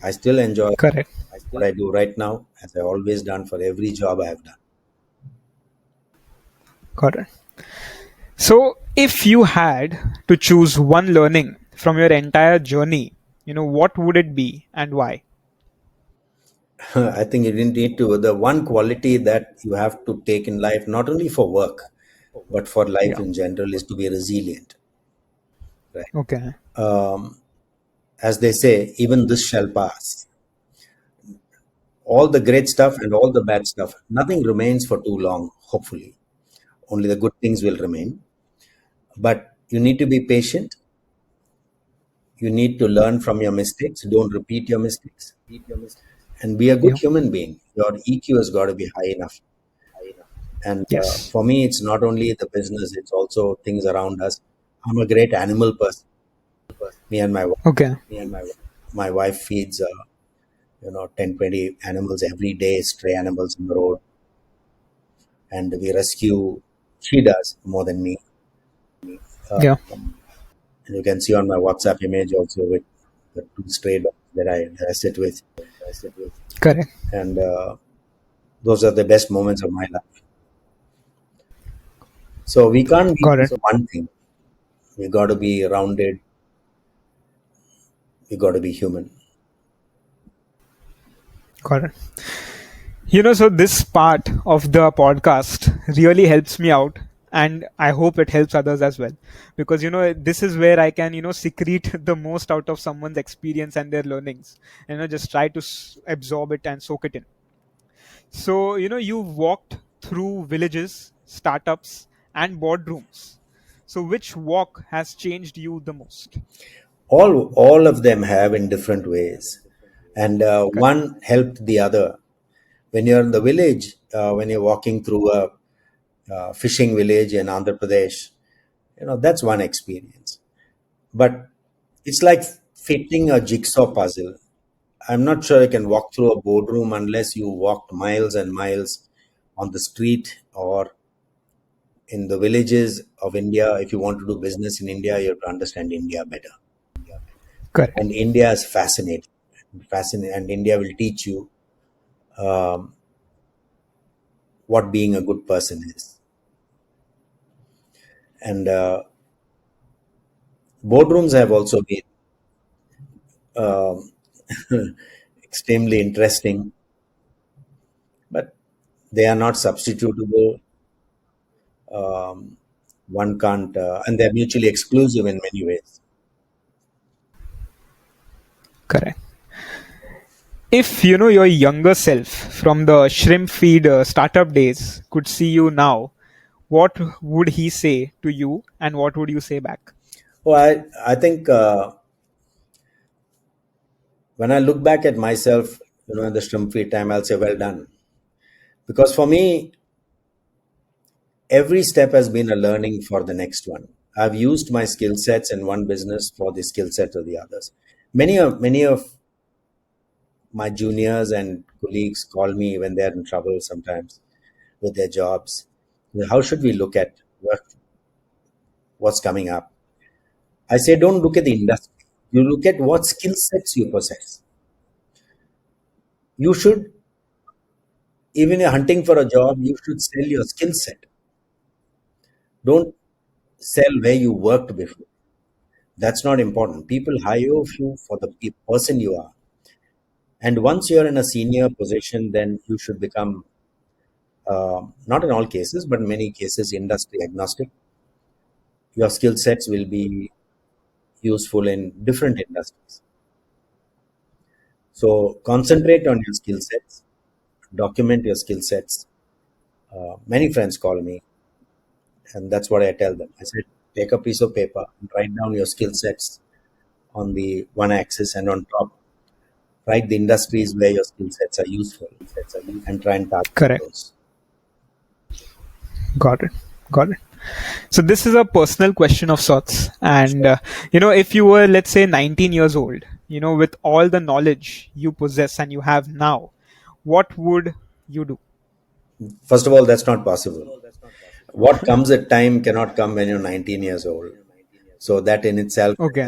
A: I still enjoy
B: Correct.
A: what I do right now, as I always done for every job I have done.
B: Got it. So, if you had to choose one learning from your entire journey, what would it be and why?
A: I think you didn't need to. The one quality that you have to take in life, not only for work, but for life
B: Yeah.
A: in general, is to be resilient. Right?
B: Okay.
A: As they say, even this shall pass. All the great stuff and all the bad stuff, nothing remains for too long, hopefully. Only the good things will remain. But you need to be patient. You need to learn from your mistakes. Don't repeat your mistakes. And be a good
B: Yeah.
A: human being. Your EQ has got to be high enough. And
B: Yes.
A: for me, it's not only the business, it's also things around us. I'm a great animal person. Me and
B: Okay.
A: my wife feeds, 10, 20 animals every day, stray animals on the road. And we rescue, she does more than me. Uh,
B: Yeah.
A: and you can see on my WhatsApp image also with the two stray dogs that I sit with.
B: Correct.
A: And those are the best moments of my life. So we can't be
B: Got it.
A: just one thing. We got to be rounded. We got to be human.
B: Got it. So this part of the podcast really helps me out, and I hope it helps others as well. Because, this is where I can, secrete the most out of someone's experience and their learnings, and, just try to absorb it and soak it in. So, you've walked through villages, startups, and boardrooms. So, which walk has changed you the most?
A: All of them have in different ways, and
B: Correct.
A: one helped the other. When you're in the village, when you're walking through a fishing village in Andhra Pradesh, that's one experience. But it's like fitting a jigsaw puzzle. I'm not sure you can walk through a boardroom unless you walked miles and miles on the street or in the villages of India. If you want to do business in India, you have to understand India better.
B: Correct.
A: And India is fascinating. Fascinating, and India will teach you um, what being a good person is. And boardrooms have also been um, extremely interesting, but they are not substitutable. Um, one can't, and they're mutually exclusive in many ways.
B: Correct. If your younger self from the shrimp feed startup days could see you now, what would he say to you, and what would you say back?
A: Well, I think when I look back at myself, in the shrimp feed time, I'll say, well done. Because for me, every step has been a learning for the next one. I've used my skill sets in one business for the skill set of the others. Many of my juniors and colleagues call me when they're in trouble sometimes with their jobs. How should we look at what's coming up? I say, don't look at the industry. You look at what skill sets you possess. You should, even you're hunting for a job, you should sell your skill set. Don't sell where you worked before. That's not important. People hire you for the person you are. And once you're in a senior position, then you should become, not in all cases, but in many cases, industry agnostic. Your skill sets will be useful in different industries. So concentrate on your skill sets, document your skill sets. Many friends call me, and that's what I tell them. I said, take a piece of paper and write down your skill sets on the one axis, and on top, write the industries where your skill sets are useful and try and target
B: Correct.
A: those.
B: Got it. Got it. So this is a personal question of sorts, and
A: Sure.
B: if you were, let's say, 19 years old, with all the knowledge you possess and you have now, what would you do?
A: First of all, that's not possible. What comes at time cannot come when you're 19 years old. So that in itself is
B: Okay.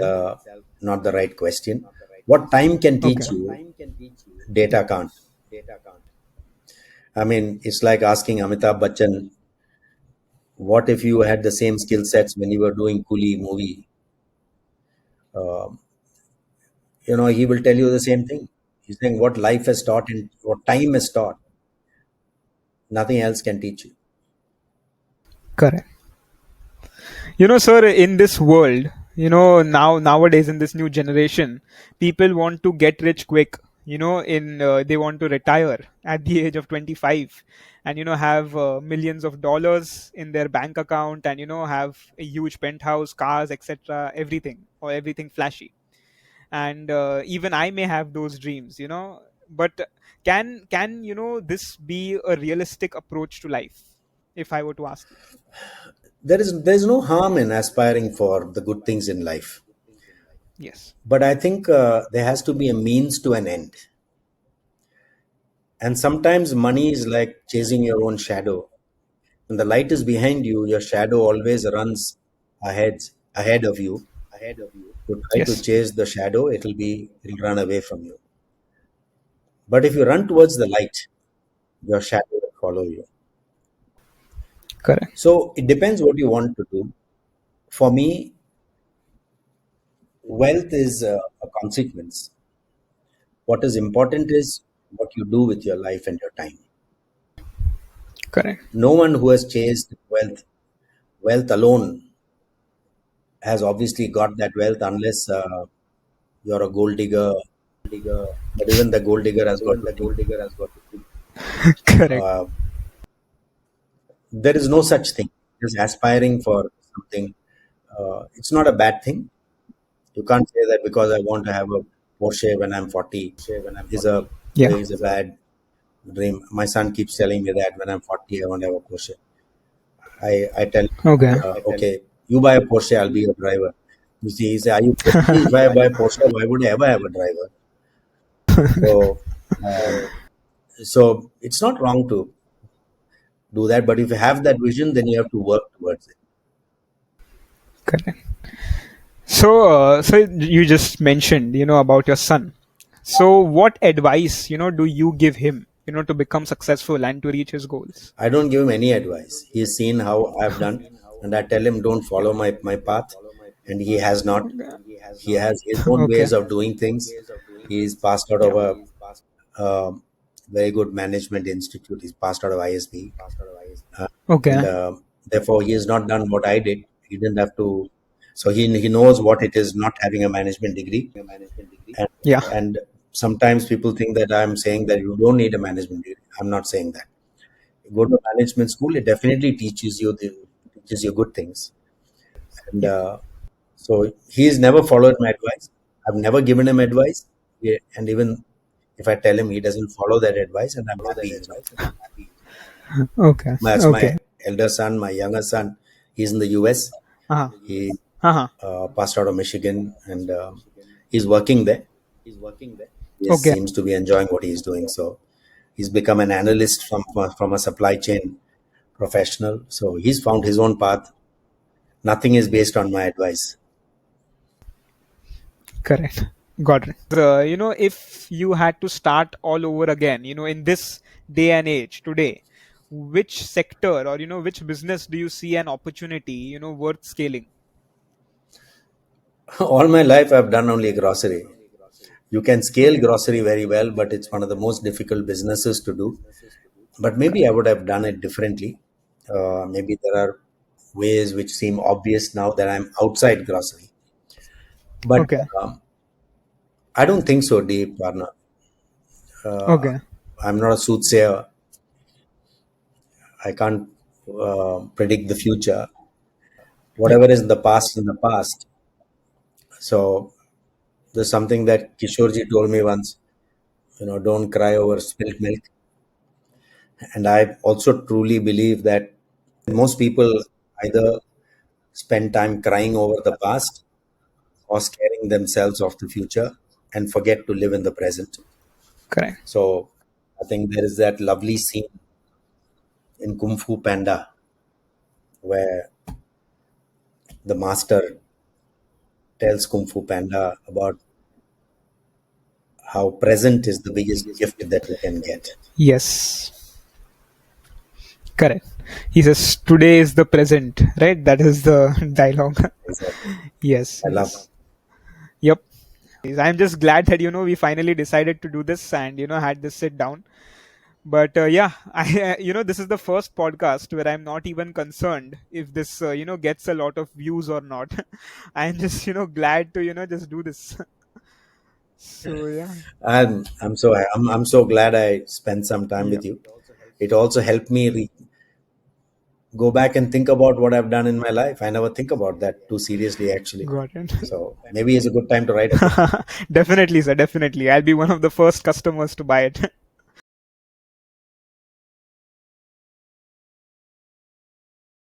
A: not the right question. What time can
B: Okay.
A: teach you, data can't. I mean, it's like asking Amitabh Bachchan, what if you had the same skill sets when you were doing Coolie movie? He will tell you the same thing. He's saying what life has taught and what time has taught, nothing else can teach you.
B: Correct. Sir, in this world, nowadays in this new generation, people want to get rich quick. In They want to retire at the age of 25, and have millions of dollars in their bank account, and have a huge penthouse, cars, etc., everything, or everything flashy. And even I may have those dreams, but can this be a realistic approach to life, if I were to ask you?
A: There's no harm in aspiring for the good things in life,
B: Yes.
A: but I think there has to be a means to an end. And sometimes money is like chasing your own shadow. When the light is behind you, your shadow always runs ahead ahead of you. You try to
B: Yes.
A: chase the shadow, it'll run away from you. But if you run towards the light, your shadow will follow you.
B: Correct.
A: So it depends what you want to do. For me, wealth is a consequence. What is important is what you do with your life and your time.
B: Correct.
A: No one who has chased wealth alone has obviously got that wealth unless you're a gold digger. But even the gold digger has got to think.
B: Correct.
A: Uh, there is no such thing. Just aspiring for something. It's not a bad thing. You can't say that because I want to have a Porsche when I'm 40 is a
B: Yeah.
A: is a bad. dream. My son keeps telling me that when I'm 40, I want to have a Porsche. I tell him,
B: Okay.
A: okay, you buy a Porsche, I'll be your driver. You see, he say, are you crazy? If I buy a Porsche, why would I ever have a driver? So, um, so it's not wrong to do that, but if you have that vision, then you have to work towards it.
B: Correct. So you just mentioned, about your son. So, what advice, do you give him, to become successful and to reach his goals?
A: I don't give him any advice. He's seen how I've done, and I tell him, don't follow my path. And he has not. He has his own
B: Okay.
A: ways of doing things. He's passed out of
B: Yeah.
A: a very good management institute. He's passed out of ISB. And
B: Okay.
A: therefore, he has not done what I did. He didn't have to. So he knows what it is not having a management degree. And,
B: Yeah.
A: and sometimes people think that I'm saying that you don't need a management degree. I'm not saying that. Go to management school, it definitely teaches you good things. And
B: Yeah.
A: so he's never followed my advice. I've never given him advice. Yeah, and even if I tell him, he doesn't follow that advice, and I'm happy as well.
B: Okay.
A: As my
B: Okay.
A: elder son, my younger son, he's in the US.
B: Uh-huh.
A: He
B: Uh-huh.
A: passed out of Michigan, and he's working there. He
B: Okay.
A: seems to be enjoying what he's doing. So he's become an analyst from a supply chain professional. So he's found his own path. Nothing is based on my advice.
B: Correct. Got it. If you had to start all over again, in this day and age today, which sector or, which business do you see an opportunity, worth scaling?
A: All my life, I've done only grocery. You can scale
B: Okay.
A: grocery very well, but it's one of the most difficult businesses to do. But maybe I would have done it differently. Maybe there are ways which seem obvious now that I'm outside grocery. But
B: Okay.
A: um, I don't think so, deep, Arnav. Uh,
B: Okay.
A: I'm not a soothsayer. I can't predict the future.
B: Yeah.
A: Whatever is in the past. So there's something that Kishorji told me once. Don't cry over spilt milk. And I also truly believe that most people either spend time crying over the past or scaring themselves of the future and forget to live in the present.
B: Correct.
A: So I think there is that lovely scene in Kung Fu Panda where the master tells Kung Fu Panda about how present is the biggest gift that you can get.
B: Yes. Correct. He says, today is the present, right? That is the dialogue.
A: Exactly.
B: Yes.
A: I love.
B: Yes. Yep. I'm just glad that, we finally decided to do this and, had this sit down. But yeah, this is the first podcast where I'm not even concerned if this, gets a lot of views or not. I'm just, glad to, just do this. So yeah,
A: I'm so glad I spent some time
B: yeah,
A: with you. It also helped me go back and think about what I've done in my life. I never think about that too seriously, actually.
B: got it.
A: So maybe it's a good time to write a book.
B: Definitely, sir. Definitely, I'll be one of the first customers to buy it.